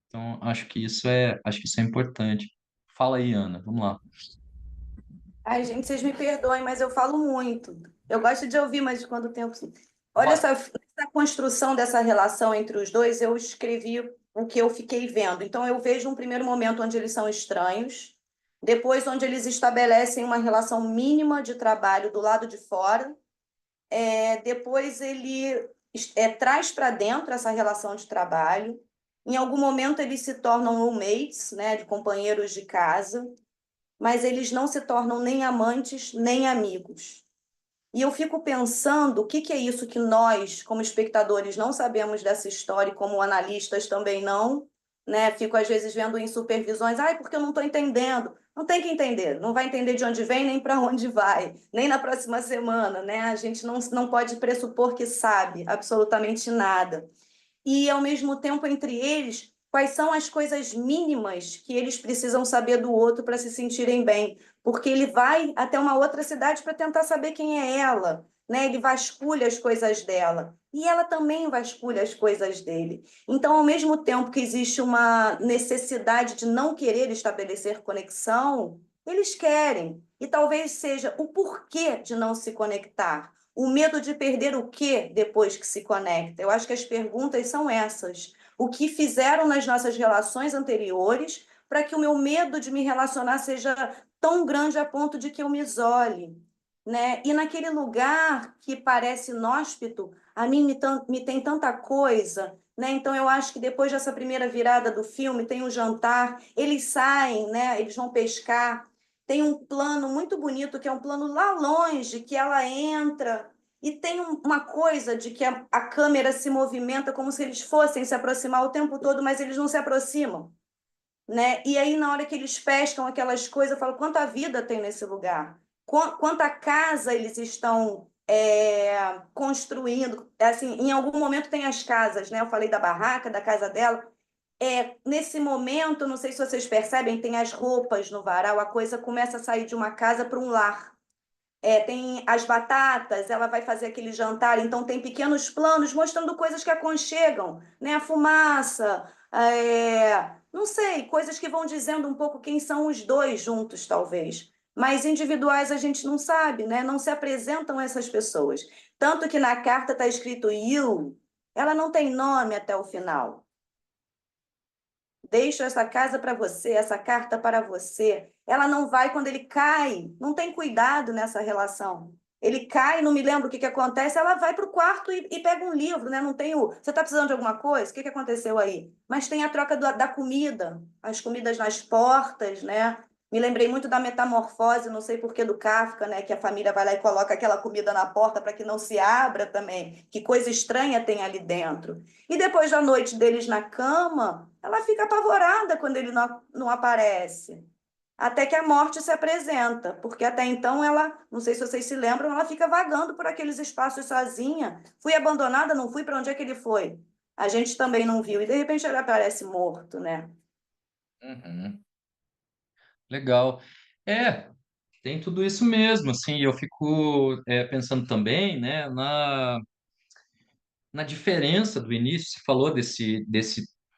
Então, acho que isso é importante. Fala aí, Ana, vamos lá. Ai, gente, vocês me perdoem, mas eu falo muito. Eu gosto de ouvir, mas quando o tempo. Olha, Vai. essa construção dessa relação entre os dois, eu escrevi o que eu fiquei vendo. Então, eu vejo um primeiro momento onde eles são estranhos, depois, onde eles estabelecem uma relação mínima de trabalho do lado de fora, depois, ele traz para dentro essa relação de trabalho. Em algum momento, eles se tornam roommates, né, de companheiros de casa, mas eles não se tornam nem amantes, nem amigos. E eu fico pensando o que que é isso que nós, como espectadores, não sabemos dessa história, e como analistas também não, né? Fico às vezes vendo em supervisões, ai, porque eu não estou entendendo. Não tem que entender, não vai entender de onde vem nem para onde vai, nem na próxima semana, né? A gente não pode pressupor que sabe absolutamente nada. E, ao mesmo tempo, entre eles, quais são as coisas mínimas que eles precisam saber do outro para se sentirem bem. Porque ele vai até uma outra cidade para tentar saber quem é ela, né? Ele vasculha as coisas dela. E ela também vasculha as coisas dele. Então, ao mesmo tempo que existe uma necessidade de não querer estabelecer conexão, eles querem. E talvez seja o porquê de não se conectar. O medo de perder o quê depois que se conecta? Eu acho que as perguntas são essas. O que fizeram nas nossas relações anteriores para que o meu medo de me relacionar seja tão grande a ponto de que eu me isole, né? E naquele lugar que parece inóspito, a mim me tem tanta coisa, né? Então eu acho que depois dessa primeira virada do filme tem um jantar, eles saem, né? Eles vão pescar. Tem um plano muito bonito, que é um plano lá longe, que ela entra, e tem uma coisa de que a câmera se movimenta como se eles fossem se aproximar o tempo todo, mas eles não se aproximam, né? E aí, na hora que eles pescam aquelas coisas, eu falo, quanta vida tem nesse lugar? Quanta casa eles estão construindo? Assim, em algum momento tem as casas, né? Eu falei da barraca, da casa dela. Nesse momento, não sei se vocês percebem, tem as roupas no varal, a coisa começa a sair de uma casa para um lar. Tem as batatas, ela vai fazer aquele jantar, então tem pequenos planos mostrando coisas que aconchegam, né? A fumaça, não sei, coisas que vão dizendo um pouco quem são os dois juntos, talvez. Mas individuais a gente não sabe, né? Não se apresentam essas pessoas. Tanto que na carta está escrito you, ela não tem nome até o final. Deixo essa casa para você, essa carta para você. Ela não vai quando ele cai, não tem cuidado nessa relação. Ele cai, não me lembro o que acontece, ela vai para o quarto e pega um livro, né? Não tem o. Você está precisando de alguma coisa? O que aconteceu aí? Mas tem a troca da comida, as comidas nas portas, né? Me lembrei muito da Metamorfose, não sei por que, do Kafka, né? Que a família vai lá e coloca aquela comida na porta para que não se abra também. Que coisa estranha tem ali dentro. E depois da noite deles na cama, ela fica apavorada quando ele não aparece. Até que a morte se apresenta, porque até então ela, não sei se vocês se lembram, ela fica vagando por aqueles espaços sozinha. Fui abandonada, não fui para onde é que ele foi. A gente também não viu. E de repente ele aparece morto, né? Uhum. Legal. É, tem tudo isso mesmo, assim, eu fico pensando também, né, na diferença do início. Você falou desse,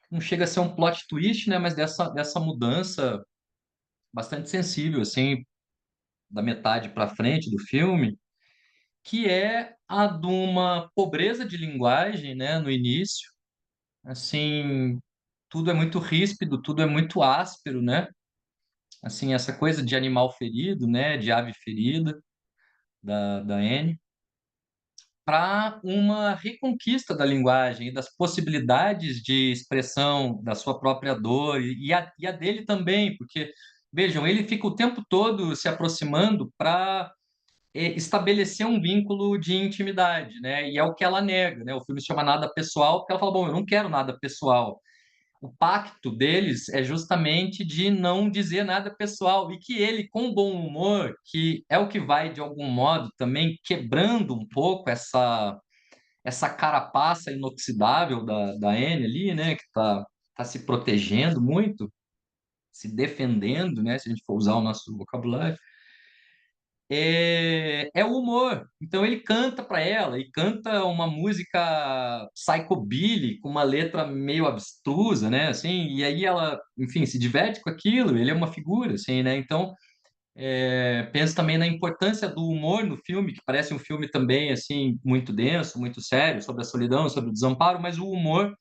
não chega a ser um plot twist, né? Mas dessa mudança bastante sensível, assim, da metade para frente do filme, que é a de uma pobreza de linguagem, né? No início, assim, tudo é muito ríspido, tudo é muito áspero, né? Assim, essa coisa de animal ferido, né? De ave ferida da Anne, para uma reconquista da linguagem e das possibilidades de expressão da sua própria dor e a dele também, porque, vejam, ele fica o tempo todo se aproximando para estabelecer um vínculo de intimidade, né? E é o que ela nega, né? O filme se chama Nada Pessoal, porque ela fala, bom, eu não quero nada pessoal. O pacto deles é justamente de não dizer nada pessoal e que ele, com bom humor, que é o que vai, de algum modo, também quebrando um pouco essa carapaça inoxidável da Anne ali, né, que tá se protegendo muito, se defendendo, né, se a gente for usar o nosso vocabulário, é o humor. Então ele canta para ela e canta uma música psychobilly com uma letra meio abstrusa, né? Assim, e aí ela, enfim, se diverte com aquilo. Ele é uma figura, assim, né? Então penso também na importância do humor no filme, que parece um filme também assim muito denso, muito sério, sobre a solidão, sobre o desamparo, mas o humor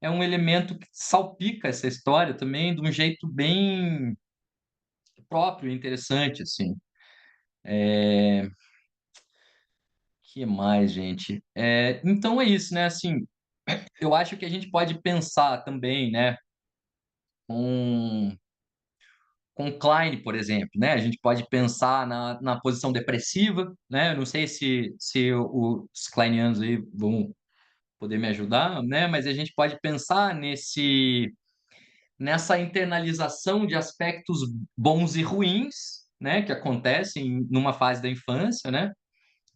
é um elemento que salpica essa história também de um jeito bem próprio e interessante, assim. Que mais, gente? Então é isso, né? Assim, eu acho que a gente pode pensar também, né, com, com Klein, por exemplo, né? A gente pode pensar na posição depressiva, né? Eu não sei se os kleinianos aí vão poder me ajudar, né? Mas a gente pode pensar nessa internalização de aspectos bons e ruins, né? Que acontecem numa fase da infância, né?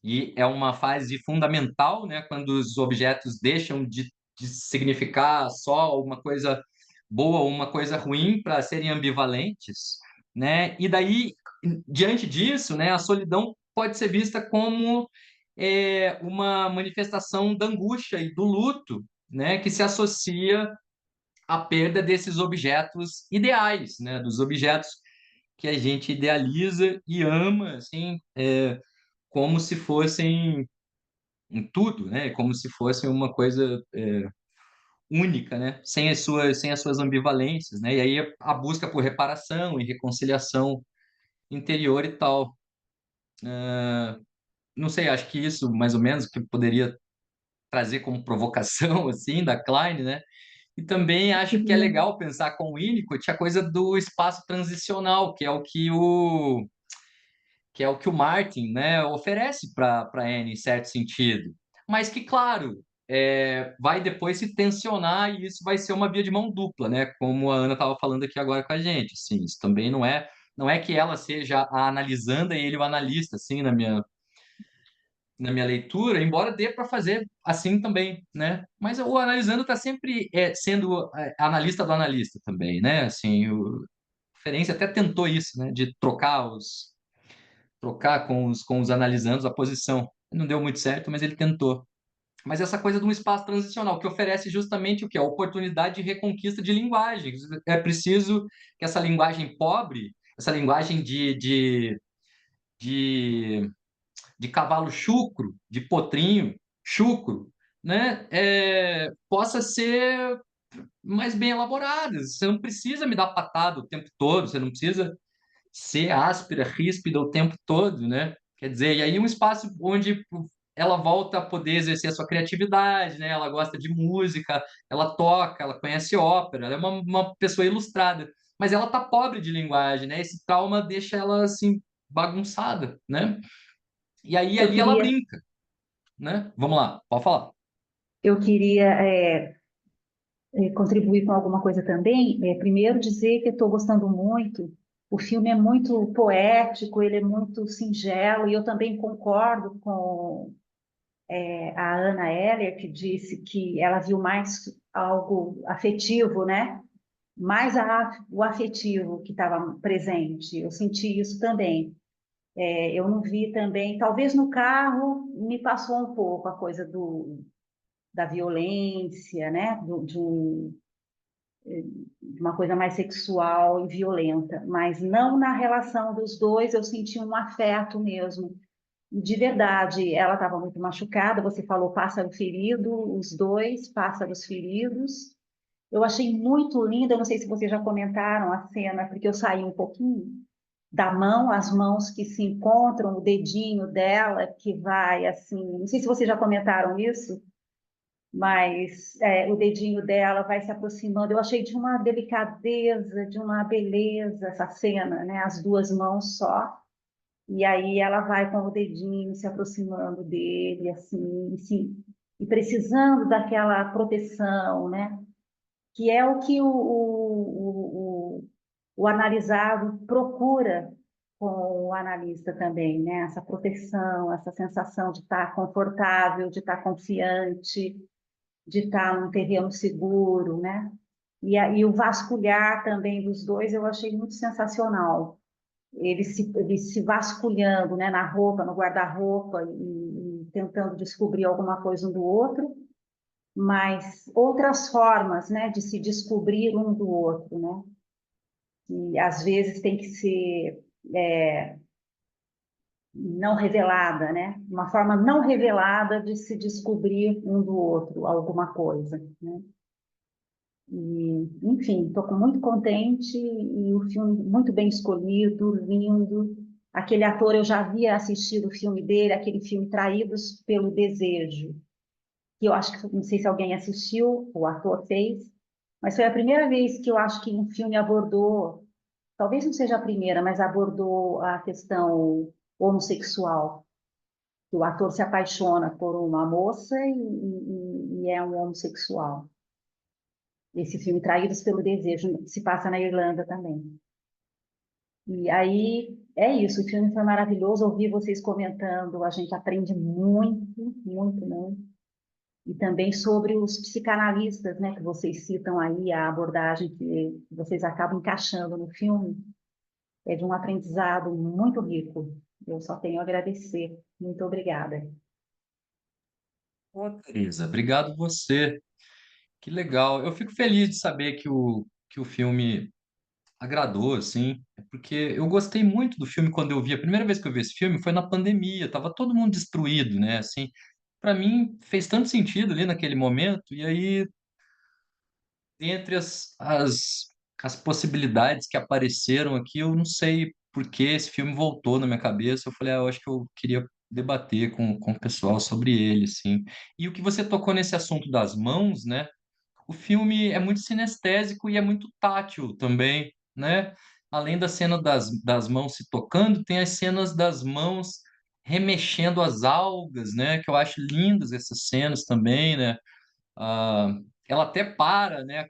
E é uma fase fundamental, né, quando os objetos deixam de significar só uma coisa boa ou uma coisa ruim para serem ambivalentes, né? E daí, diante disso, né, a solidão pode ser vista como uma manifestação da angústia e do luto, né, que se associa à perda desses objetos ideais, né, dos objetos que a gente idealiza e ama, assim, como se fossem em tudo, né? Como se fosse uma coisa única, né? Sem as suas ambivalências, né? E aí a busca por reparação e reconciliação interior e tal. Não sei, acho que isso, mais ou menos, que eu poderia trazer como provocação, assim, da Klein, né? E também acho que é legal pensar com o Winnicott a coisa do espaço transicional, que é o que o Martin, né, oferece para Anne, em certo sentido. Mas que, claro, vai depois se tensionar e isso vai ser uma via de mão dupla, né? Como a Ana estava falando aqui agora com a gente. Assim, isso também não é que ela seja a analisanda e ele o analista, assim, na minha leitura, embora dê para fazer assim também, né? Mas o analisando está sempre sendo analista do analista também, né? Assim, o Ferenczi até tentou isso, né? De trocar com os analisandos a posição. Não deu muito certo, mas ele tentou. Mas essa coisa de um espaço transicional, que oferece justamente o que? A oportunidade de reconquista de linguagem. É preciso que essa linguagem pobre, essa linguagem de cavalo chucro, de potrinho chucro, né, possa ser mais bem elaborada. Você não precisa me dar patada o tempo todo, você não precisa ser áspera, ríspida o tempo todo, né? Quer dizer, e aí um espaço onde ela volta a poder exercer a sua criatividade, né? Ela gosta de música, ela toca, ela conhece ópera, ela é uma pessoa ilustrada, mas ela tá pobre de linguagem, né? Esse trauma deixa ela assim bagunçada, né? E aí Eu ali ela queria, brinca, né? Vamos lá, pode falar. eu queria contribuir com alguma coisa também. Primeiro dizer que eu estou gostando muito. O filme é muito poético, ele é muito singelo, e eu também concordo com a Ana Heller, que disse que ela viu mais algo afetivo, né? Mais o afetivo que estava presente. Eu senti isso também. Eu não vi também, talvez no carro me passou um pouco a coisa da violência, né? De uma coisa mais sexual e violenta, mas não na relação dos dois, eu senti um afeto mesmo. De verdade, ela estava muito machucada, você falou pássaro ferido, os dois pássaros feridos. Eu achei muito linda, eu não sei se vocês já comentaram a cena, porque eu saí um pouquinho da mão, as mãos que se encontram, o dedinho dela que vai assim, não sei se vocês já comentaram isso, mas o dedinho dela vai se aproximando. Eu achei de uma delicadeza, de uma beleza essa cena, né? As duas mãos só, e aí ela vai com o dedinho se aproximando dele, assim, e precisando daquela proteção, né? Que é o que o analisado procura com o analista também, né? Essa proteção, essa sensação de estar confortável, de estar confiante, de estar num terreno seguro, né? E o vasculhar também dos dois eu achei muito sensacional. Eles se vasculhando, né, na roupa, no guarda-roupa e tentando descobrir alguma coisa um do outro, mas outras formas, né, de se descobrir um do outro, né? E às vezes tem que ser não revelada, né? Uma forma não revelada de se descobrir um do outro alguma coisa, né? E, enfim, estou muito contente e o filme muito bem escolhido, lindo. Aquele ator, eu já havia assistido o filme dele, aquele filme Traídos pelo Desejo, que eu acho que, não sei se alguém assistiu, o ator fez, mas foi a primeira vez que eu acho que um filme abordou, talvez não seja a primeira, mas abordou a questão homossexual. O ator se apaixona por uma moça e é um homossexual. Esse filme Traídos pelo Desejo se passa na Irlanda também. E aí é isso, o filme foi maravilhoso, ouvir vocês comentando, a gente aprende muito, muito, muito. E também sobre os psicanalistas, né, que vocês citam aí, a abordagem que vocês acabam encaixando no filme, é de um aprendizado muito rico. Eu só tenho a agradecer. Muito obrigada. Ô, Teresa, obrigado você. Que legal. Eu fico feliz de saber que o filme agradou, assim, porque eu gostei muito do filme quando eu vi. A primeira vez que eu vi esse filme foi na pandemia, tava todo mundo destruído, né? Assim, para mim fez tanto sentido ali naquele momento, e aí, entre as possibilidades que apareceram aqui, eu não sei por que esse filme voltou na minha cabeça. Eu falei, eu acho que eu queria debater com o pessoal sobre ele, assim. E o que você tocou nesse assunto das mãos, né? O filme é muito sinestésico e é muito tátil também, né? Além da cena das mãos se tocando, tem as cenas das mãos remexendo as algas, né? Que eu acho lindas essas cenas também, né? Ah, ela até para, né?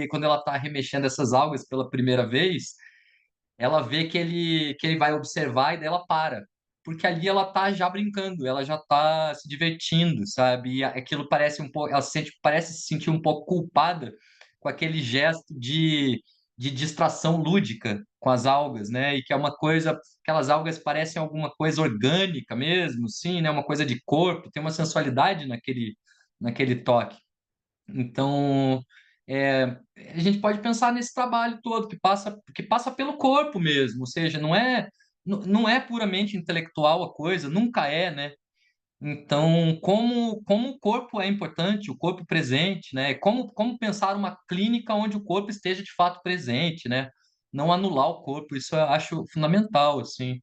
Quando ela está remexendo essas algas pela primeira vez, ela vê que ele vai observar e daí ela para. Porque ali ela tá já brincando, ela já tá se divertindo, sabe? E aquilo parece um pouco, ela se sente, parece se sentir um pouco culpada com aquele gesto de distração lúdica com as algas, né? E que é uma coisa, aquelas algas parecem alguma coisa orgânica mesmo, sim, né? Uma coisa de corpo, tem uma sensualidade naquele toque. Então, é, a gente pode pensar nesse trabalho todo que passa pelo corpo mesmo, ou seja, não é puramente intelectual a coisa, nunca é, né? Então, como o corpo é importante, o corpo presente, né? Como pensar uma clínica onde o corpo esteja de fato presente, né? Não anular o corpo, isso eu acho fundamental, assim.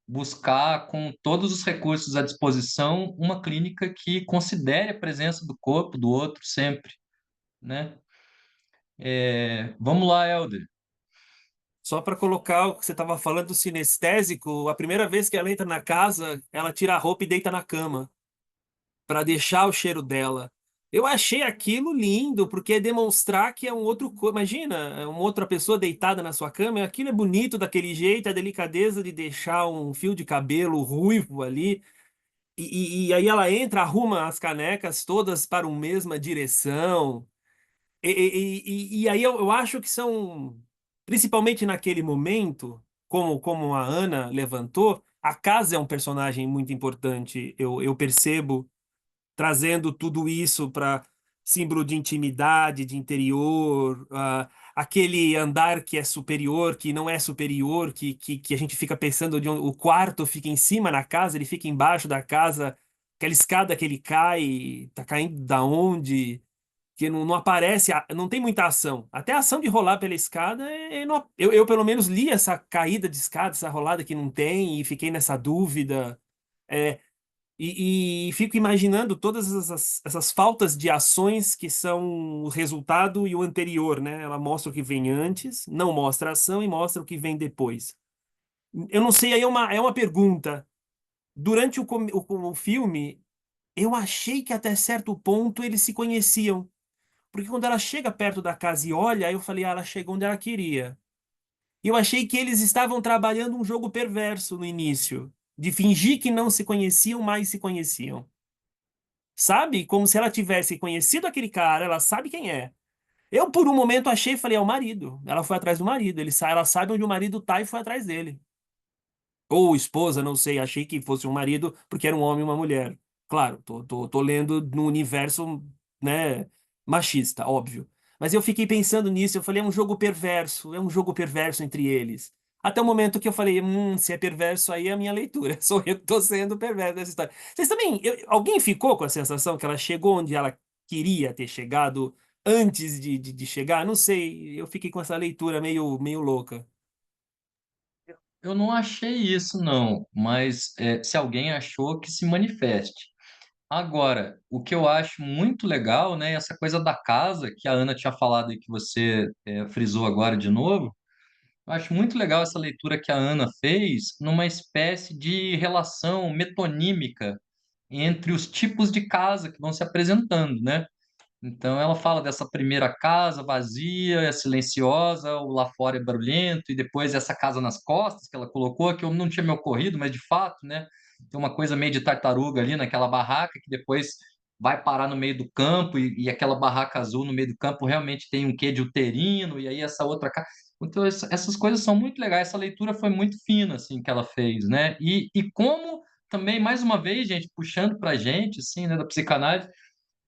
Buscar com todos os recursos à disposição uma clínica que considere a presença do corpo do outro sempre, né? Vamos lá, Helder. Só para colocar o que você estava falando do sinestésico, a primeira vez que ela entra na casa, ela tira a roupa e deita na cama, para deixar o cheiro dela. Eu achei aquilo lindo, porque é demonstrar que é um outro corpo. Imagina, é uma outra pessoa deitada na sua cama, aquilo é bonito daquele jeito, a delicadeza de deixar um fio de cabelo ruivo ali. E aí ela entra, arruma as canecas todas para uma mesma direção. E aí eu acho que são, principalmente naquele momento, como a Ana levantou, a casa é um personagem muito importante. Eu percebo trazendo tudo isso para símbolo de intimidade, de interior, aquele andar que é superior, que não é superior, que a gente fica pensando de onde o quarto fica em cima na casa, ele fica embaixo da casa, aquela escada que ele cai, tá caindo da onde? Que não aparece, não tem muita ação. Até a ação de rolar pela escada, eu pelo menos li essa caída de escada, essa rolada que não tem, e fiquei nessa dúvida. É, e fico imaginando todas essas faltas de ações que são o resultado e o anterior, né? Ela mostra o que vem antes, não mostra a ação e mostra o que vem depois. Eu não sei, aí é uma pergunta. Durante o filme, eu achei que até certo ponto eles se conheciam. Porque quando ela chega perto da casa e olha, eu falei, ela chegou onde ela queria. E eu achei que eles estavam trabalhando um jogo perverso no início, de fingir que não se conheciam, mas se conheciam. Sabe? Como se ela tivesse conhecido aquele cara, ela sabe quem é. Eu, por um momento, achei e falei, é o marido. Ela foi atrás do marido. Ela sabe onde o marido tá e foi atrás dele. Ou esposa, não sei. Achei que fosse um marido porque era um homem e uma mulher. Claro, tô lendo no universo, né, machista, óbvio. Mas eu fiquei pensando nisso. Eu falei, é um jogo perverso entre eles. Até o momento que eu falei, se é perverso aí é a minha leitura. Sou eu que tô sendo perverso nessa história. Vocês também, alguém ficou com a sensação que ela chegou onde ela queria ter chegado antes de chegar? Não sei, eu fiquei com essa leitura meio louca. Eu não achei isso, não, mas se alguém achou, que se manifeste. Agora, o que eu acho muito legal, né, essa coisa da casa que a Ana tinha falado e que você frisou agora de novo, eu acho muito legal essa leitura que a Ana fez numa espécie de relação metonímica entre os tipos de casa que vão se apresentando, né? Então ela fala dessa primeira casa vazia, é silenciosa, o lá fora é barulhento, e depois essa casa nas costas que ela colocou, que eu não tinha me ocorrido, mas de fato, né? Tem uma coisa meio de tartaruga ali naquela barraca que depois vai parar no meio do campo, e aquela barraca azul no meio do campo realmente tem um quê de uterino, e aí essa outra casa. Então essas coisas são muito legais, essa leitura foi muito fina, assim, que ela fez, né? E como também, mais uma vez, gente, puxando para a gente, assim, né, da psicanálise,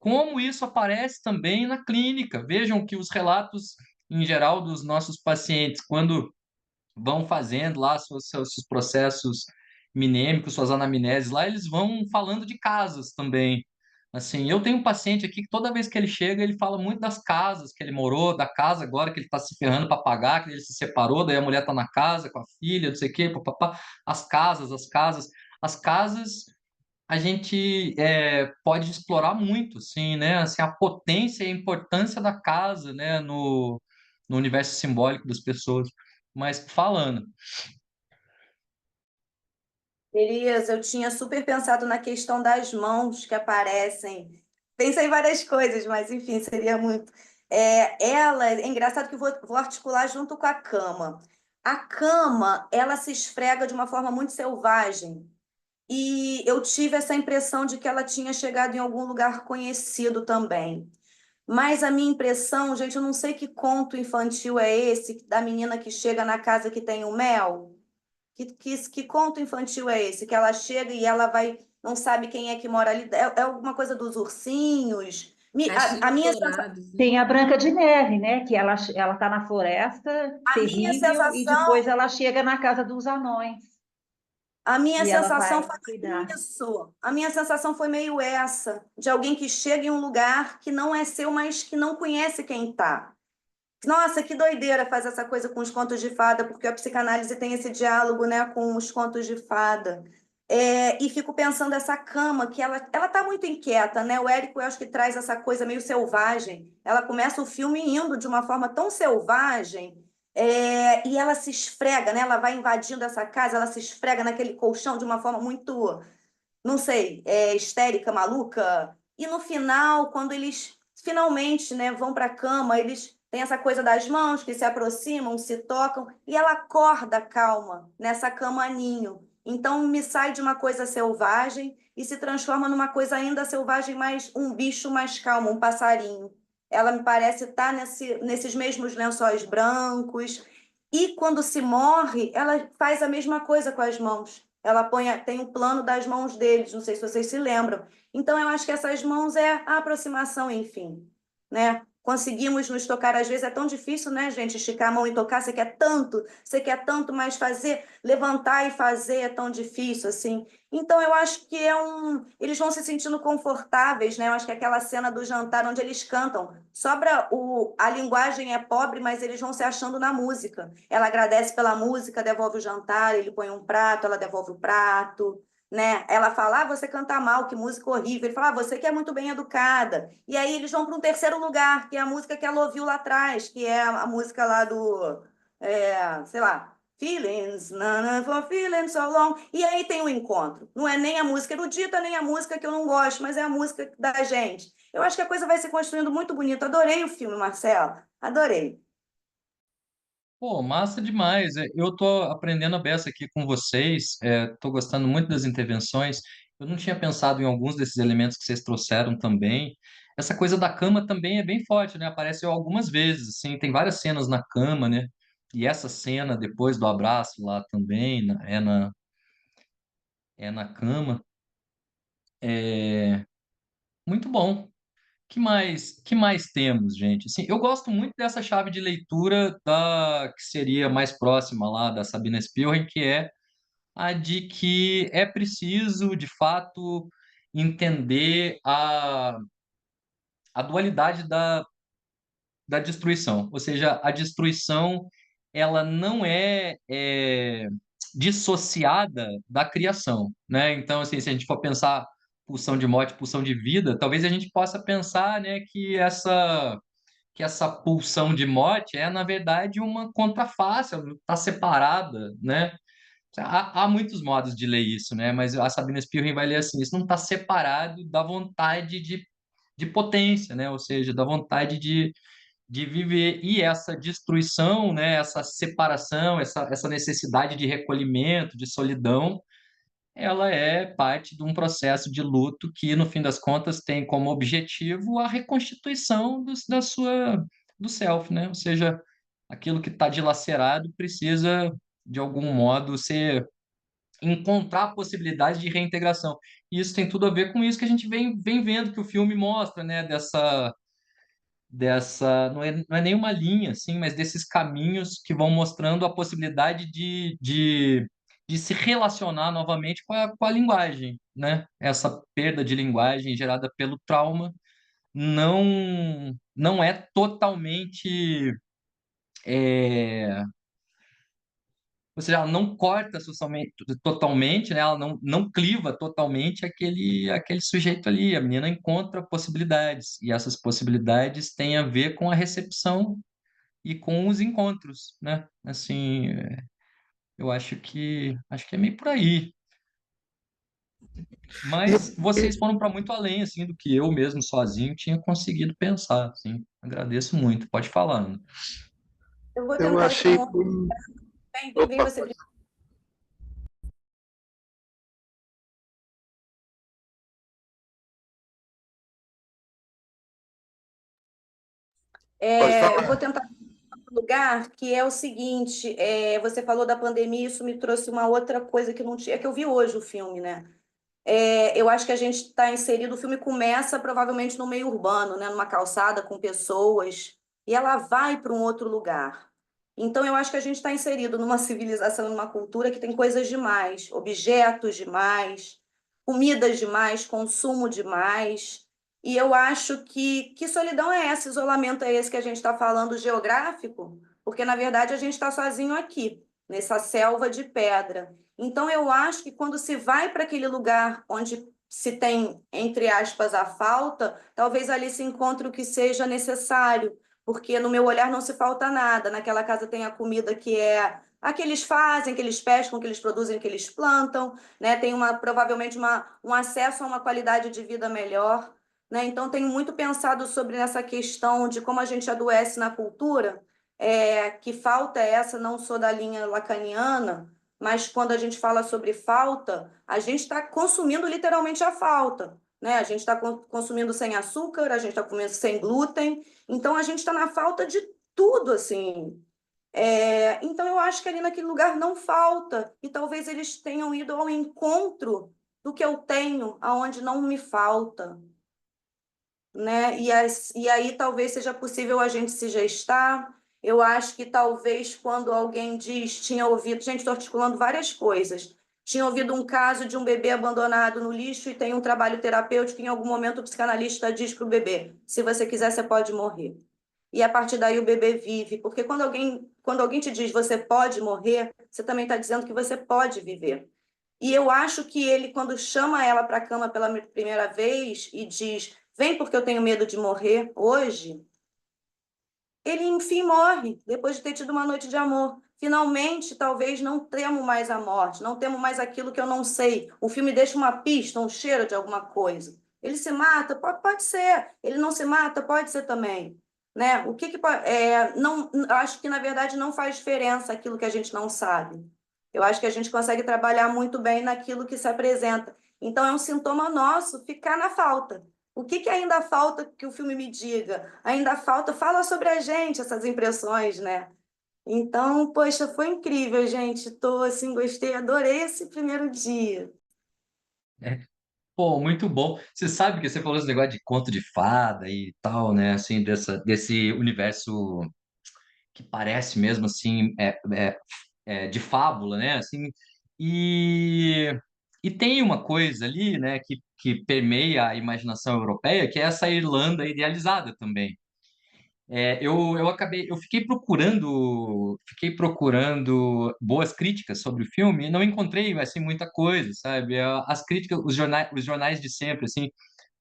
como isso aparece também na clínica. Vejam que os relatos, em geral, dos nossos pacientes, quando vão fazendo lá seus processos minêmicos, suas anamneses lá, eles vão falando de casas também. Assim, eu tenho um paciente aqui que toda vez que ele chega, ele fala muito das casas que ele morou, da casa agora que ele está se ferrando para pagar, que ele se separou, daí a mulher está na casa com a filha, não sei o quê, papapá. As casas a gente pode explorar muito, sim, né? Assim, a potência e a importância da casa, né? No universo simbólico das pessoas. Mas falando, Elias, eu tinha super pensado na questão das mãos que aparecem. Pensei em várias coisas, mas enfim, seria muito. É engraçado que eu vou articular junto com a cama. A cama, ela se esfrega de uma forma muito selvagem. E eu tive essa impressão de que ela tinha chegado em algum lugar conhecido também. Mas a minha impressão, gente, eu não sei que conto infantil é esse da menina que chega na casa que tem o mel. Que conto infantil é esse? Que ela chega e ela vai, não sabe quem é que mora ali. É alguma coisa dos ursinhos. A minha sensação, Dourados, né? Tem a Branca de Neve, né? Que ela está na floresta, a minha terrível, e sensação, depois ela chega na casa dos anões a minha e ela sensação vai foi cuidar. isso. A minha sensação foi meio essa, de alguém que chega em um lugar que não é seu, mas que não conhece quem está. Nossa, que doideira faz essa coisa com os contos de fada, porque a psicanálise tem esse diálogo, né, com os contos de fada. E fico pensando essa cama, que ela tá muito inquieta, né? O Érico, eu acho que traz essa coisa meio selvagem. Ela começa o filme indo de uma forma tão selvagem, e ela se esfrega, né? Ela vai invadindo essa casa, ela se esfrega naquele colchão de uma forma muito, não sei, histérica, maluca. E no final, quando eles finalmente, né, vão para a cama, eles têm essa coisa das mãos que se aproximam, se tocam, e ela acorda calma nessa cama ninho. Então me sai de uma coisa selvagem e se transforma numa coisa ainda selvagem, mais um bicho mais calmo, um passarinho. Ela me parece estar nesses mesmos lençóis brancos. E quando se morre, ela faz a mesma coisa com as mãos. ela tem um plano das mãos deles, não sei se vocês se lembram. Então, eu acho que essas mãos é a aproximação, enfim, né? Conseguimos nos tocar, às vezes é tão difícil, né, gente, esticar a mão e tocar, você quer tanto, mas fazer, levantar e fazer é tão difícil, assim. Então, eu acho que eles vão se sentindo confortáveis, né? Eu acho que aquela cena do jantar onde eles cantam, a linguagem é pobre, mas eles vão se achando na música. Ela agradece pela música, devolve o jantar, ele põe um prato, ela devolve o prato, né? Ela fala, você canta mal, que música horrível. Ele fala, você que é muito bem educada. E aí eles vão para um terceiro lugar, que é a música que ela ouviu lá atrás, que é a música lá sei lá, Feelings, none for feeling so long. E aí tem o encontro. Não é nem a música erudita, nem a música que eu não gosto, mas é a música da gente. Eu acho que a coisa vai se construindo muito bonita. Adorei o filme, Marcelo. Adorei. Pô, massa demais. Eu tô aprendendo a beça aqui com vocês, tô gostando muito das intervenções. Eu não tinha pensado em alguns desses elementos que vocês trouxeram também. Essa coisa da cama também é bem forte, né? Aparece algumas vezes, assim, tem várias cenas na cama, né? E essa cena depois do abraço lá também, é na cama. É muito bom. Que mais temos, gente? Assim, eu gosto muito dessa chave de leitura que seria mais próxima lá da Sabina Spielrein, que é a de que é preciso, de fato, entender a dualidade da destruição. Ou seja, a destruição ela não é dissociada da criação, né? Então, assim, se a gente for pensar pulsão de morte, pulsão de vida, talvez a gente possa pensar, né, que essa pulsão de morte é, na verdade, uma contraface, ela está separada, né? Há muitos modos de ler isso, né? Mas a Sabina Spielrein vai ler assim, isso não está separado da vontade de potência, né? Ou seja, da vontade de viver. E essa destruição, né? Essa separação, essa necessidade de recolhimento, de solidão, ela é parte de um processo de luto que, no fim das contas, tem como objetivo a reconstituição do self, né? Ou seja, aquilo que está dilacerado precisa, de algum modo, encontrar possibilidades de reintegração. E isso tem tudo a ver com isso que a gente vem vendo que o filme mostra, né? Não é nenhuma linha, assim, mas desses caminhos que vão mostrando a possibilidade de se relacionar novamente com a linguagem, né? Essa perda de linguagem gerada pelo trauma não é totalmente, ou seja, ela não corta totalmente, né? Ela não cliva totalmente aquele sujeito ali. A menina encontra possibilidades, e essas possibilidades têm a ver com a recepção e com os encontros, né? Assim, eu acho que é meio por aí. Mas vocês foram para muito além, assim, do que eu mesmo sozinho tinha conseguido pensar, assim. Agradeço muito. Pode falar, Ana. Eu vou Eu tentar ir para achei. um outro. Vem Opa, você primeiro. pode Eu vou falar. tentar lugar que é o seguinte, você falou da pandemia, isso me trouxe uma outra coisa que não tinha, que eu vi hoje o filme, né? Eu acho que a gente está inserido, o filme começa provavelmente no meio urbano, né? Numa calçada com pessoas, e ela vai para um outro lugar. Então, eu acho que a gente está inserido numa civilização, numa cultura que tem coisas demais, objetos demais, comidas demais, consumo demais. E eu acho que solidão é essa, isolamento é esse que a gente está falando geográfico, porque na verdade a gente está sozinho aqui, nessa selva de pedra. Então eu acho que quando se vai para aquele lugar onde se tem, entre aspas, a falta, talvez ali se encontre o que seja necessário, porque no meu olhar não se falta nada. Naquela casa tem a comida que é a que eles fazem, que eles pescam, que eles produzem, que eles plantam, né? Tem provavelmente um acesso a uma qualidade de vida melhor, né? Então, tenho muito pensado sobre essa questão de como a gente adoece na cultura, que falta é essa, não sou da linha lacaniana, mas quando a gente fala sobre falta, a gente está consumindo literalmente a falta, né? A gente está consumindo sem açúcar, a gente está comendo sem glúten, então a gente está na falta de tudo, assim. Então, eu acho que ali naquele lugar não falta, e talvez eles tenham ido ao encontro do que eu tenho, aonde não me falta, né? E aí talvez seja possível a gente se gestar. Eu acho que talvez quando alguém diz, tinha ouvido, gente, estou articulando várias coisas. Tinha ouvido um caso de um bebê abandonado no lixo e tem um trabalho terapêutico, em algum momento o psicanalista diz para o bebê: se você quiser, você pode morrer. E a partir daí o bebê vive, porque quando alguém te diz você pode morrer, você também está dizendo que você pode viver. E eu acho que ele, quando chama ela para a cama pela primeira vez e diz: vem porque eu tenho medo de morrer hoje, ele enfim morre, depois de ter tido uma noite de amor. Finalmente, talvez não temo mais a morte, não temo mais aquilo que eu não sei. O filme deixa uma pista, um cheiro de alguma coisa. Ele se mata? Pode ser. Ele não se mata? Pode ser também. Né? O que não, eu acho que, na verdade, não faz diferença aquilo que a gente não sabe. Eu acho que a gente consegue trabalhar muito bem naquilo que se apresenta. Então, é um sintoma nosso ficar na falta. O que ainda falta que o filme me diga? Ainda falta, fala sobre a gente, essas impressões, né? Então, poxa, foi incrível, gente. Tô assim, gostei, adorei esse primeiro dia. É. Pô, muito bom. Você sabe que você falou esse negócio de conto de fada e tal, né? Assim, desse universo que parece mesmo assim de fábula, né? Assim, e, e tem uma coisa ali, né, que permeia a imaginação europeia, que é essa Irlanda idealizada também. Eu fiquei procurando boas críticas sobre o filme e não encontrei assim muita coisa, sabe? As críticas, os jornais de sempre, assim,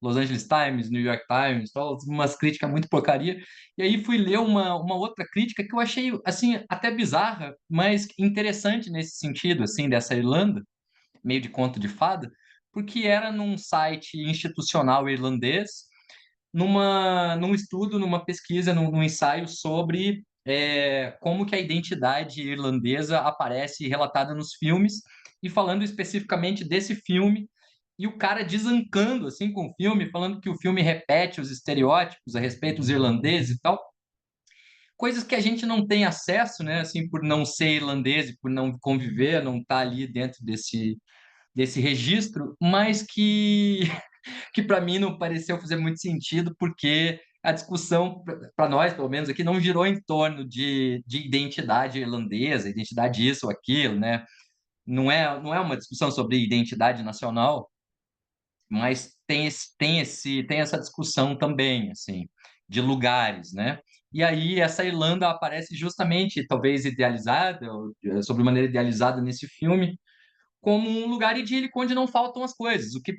Los Angeles Times, New York Times, tal, umas críticas muito porcaria. E aí fui ler uma outra crítica que eu achei assim até bizarra, mas interessante nesse sentido, assim, dessa Irlanda, meio de conto de fada, porque era num site institucional irlandês num estudo, numa pesquisa, num ensaio sobre como que a identidade irlandesa aparece relatada nos filmes, e falando especificamente desse filme, e o cara desancando assim com o filme, falando que o filme repete os estereótipos a respeito dos irlandeses e tal, coisas que a gente não tem acesso, né, assim, por não ser irlandês e por não conviver, não estar ali dentro desse registro, mas que para mim não pareceu fazer muito sentido, porque a discussão, para nós, pelo menos aqui, não girou em torno de identidade irlandesa, identidade isso ou aquilo, né? Não é uma discussão sobre identidade nacional, mas tem essa discussão também, assim, de lugares, né? E aí essa Irlanda aparece justamente, talvez idealizada, sobre maneira idealizada nesse filme, como um lugar idílico onde não faltam as coisas, o que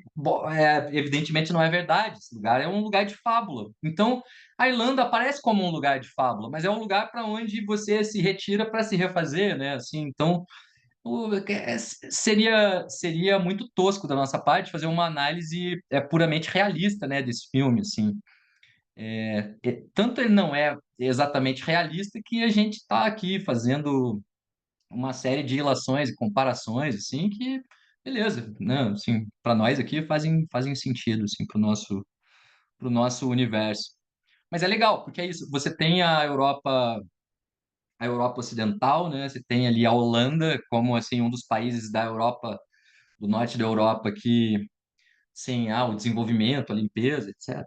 evidentemente não é verdade. Esse lugar é um lugar de fábula. Então, a Irlanda aparece como um lugar de fábula, mas é um lugar para onde você se retira para se refazer, né? Assim, então, seria muito tosco da nossa parte fazer uma análise puramente realista, né, desse filme, assim. Tanto ele não é exatamente realista que a gente está aqui fazendo uma série de relações e comparações assim que beleza, né? Assim, para nós aqui fazem sentido assim pro nosso universo. Mas é legal, porque é isso, você tem a Europa Ocidental, né? Você tem ali a Holanda como assim um dos países da Europa, do norte da Europa que sim, o desenvolvimento, a limpeza, etc.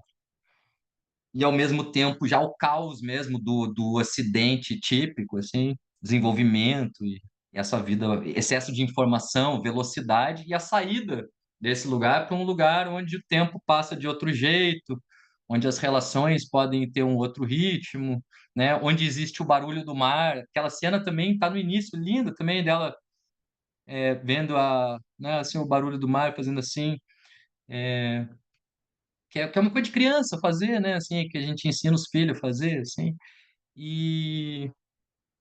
E ao mesmo tempo já o caos mesmo do Ocidente típico, assim, desenvolvimento e essa vida, excesso de informação, velocidade e a saída desse lugar para um lugar onde o tempo passa de outro jeito, onde as relações podem ter um outro ritmo, né? Onde existe o barulho do mar. Aquela cena também está no início, linda também dela vendo né, assim, o barulho do mar fazendo assim, que é uma coisa de criança fazer, né? Assim, que a gente ensina os filhos a fazer, assim. E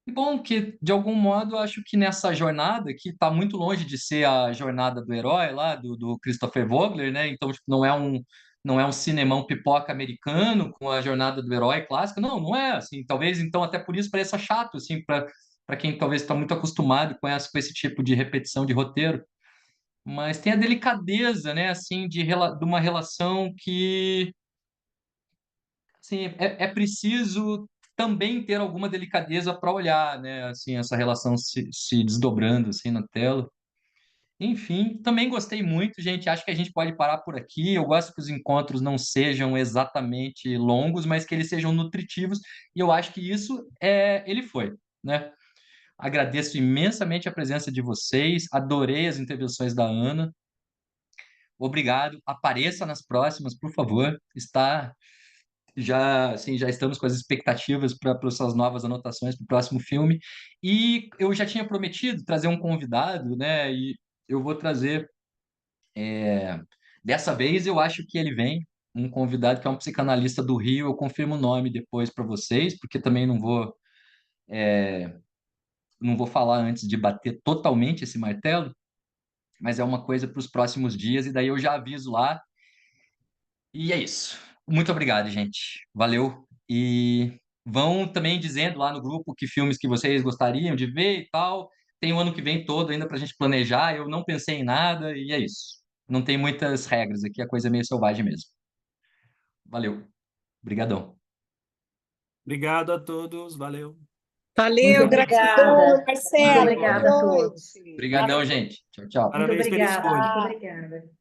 bom que, de algum modo, eu acho que nessa jornada, que está muito longe de ser a jornada do herói lá, do Christopher Vogler, né? Então, tipo, não é um cinemão pipoca americano com a jornada do herói clássica. Não, não é, assim. Talvez, então, até por isso pareça chato, assim, para quem talvez está muito acostumado com esse tipo de repetição de roteiro. Mas tem a delicadeza, né, assim, de uma relação que assim, é preciso também ter alguma delicadeza para olhar, né, assim, essa relação se desdobrando assim na tela. Enfim, também gostei muito, gente. Acho que a gente pode parar por aqui. Eu gosto que os encontros não sejam exatamente longos, mas que eles sejam nutritivos. E eu acho que isso ele foi, né? Agradeço imensamente a presença de vocês. Adorei as intervenções da Ana. Obrigado. Apareça nas próximas, por favor. Já estamos com as expectativas para essas novas anotações para o próximo filme. E eu já tinha prometido trazer um convidado, né? E eu vou trazer. Dessa vez eu acho que ele vem, um convidado que é um psicanalista do Rio. Eu confirmo o nome depois para vocês, porque também não vou falar antes de bater totalmente esse martelo, mas é uma coisa para os próximos dias, e daí eu já aviso lá. E é isso. Muito obrigado, gente. Valeu. E vão também dizendo lá no grupo que filmes que vocês gostariam de ver e tal. Tem o ano que vem todo ainda para a gente planejar. Eu não pensei em nada e é isso. Não tem muitas regras aqui, a coisa é meio selvagem mesmo. Valeu. Obrigadão. Obrigado a todos, valeu. Valeu, Muito gratidão, obrigada. Muito Marcelo. obrigada a Boa todos. noite. Obrigadão, gente. Tchau, tchau. Muito Parabéns pela obrigada, escolha. muito obrigada.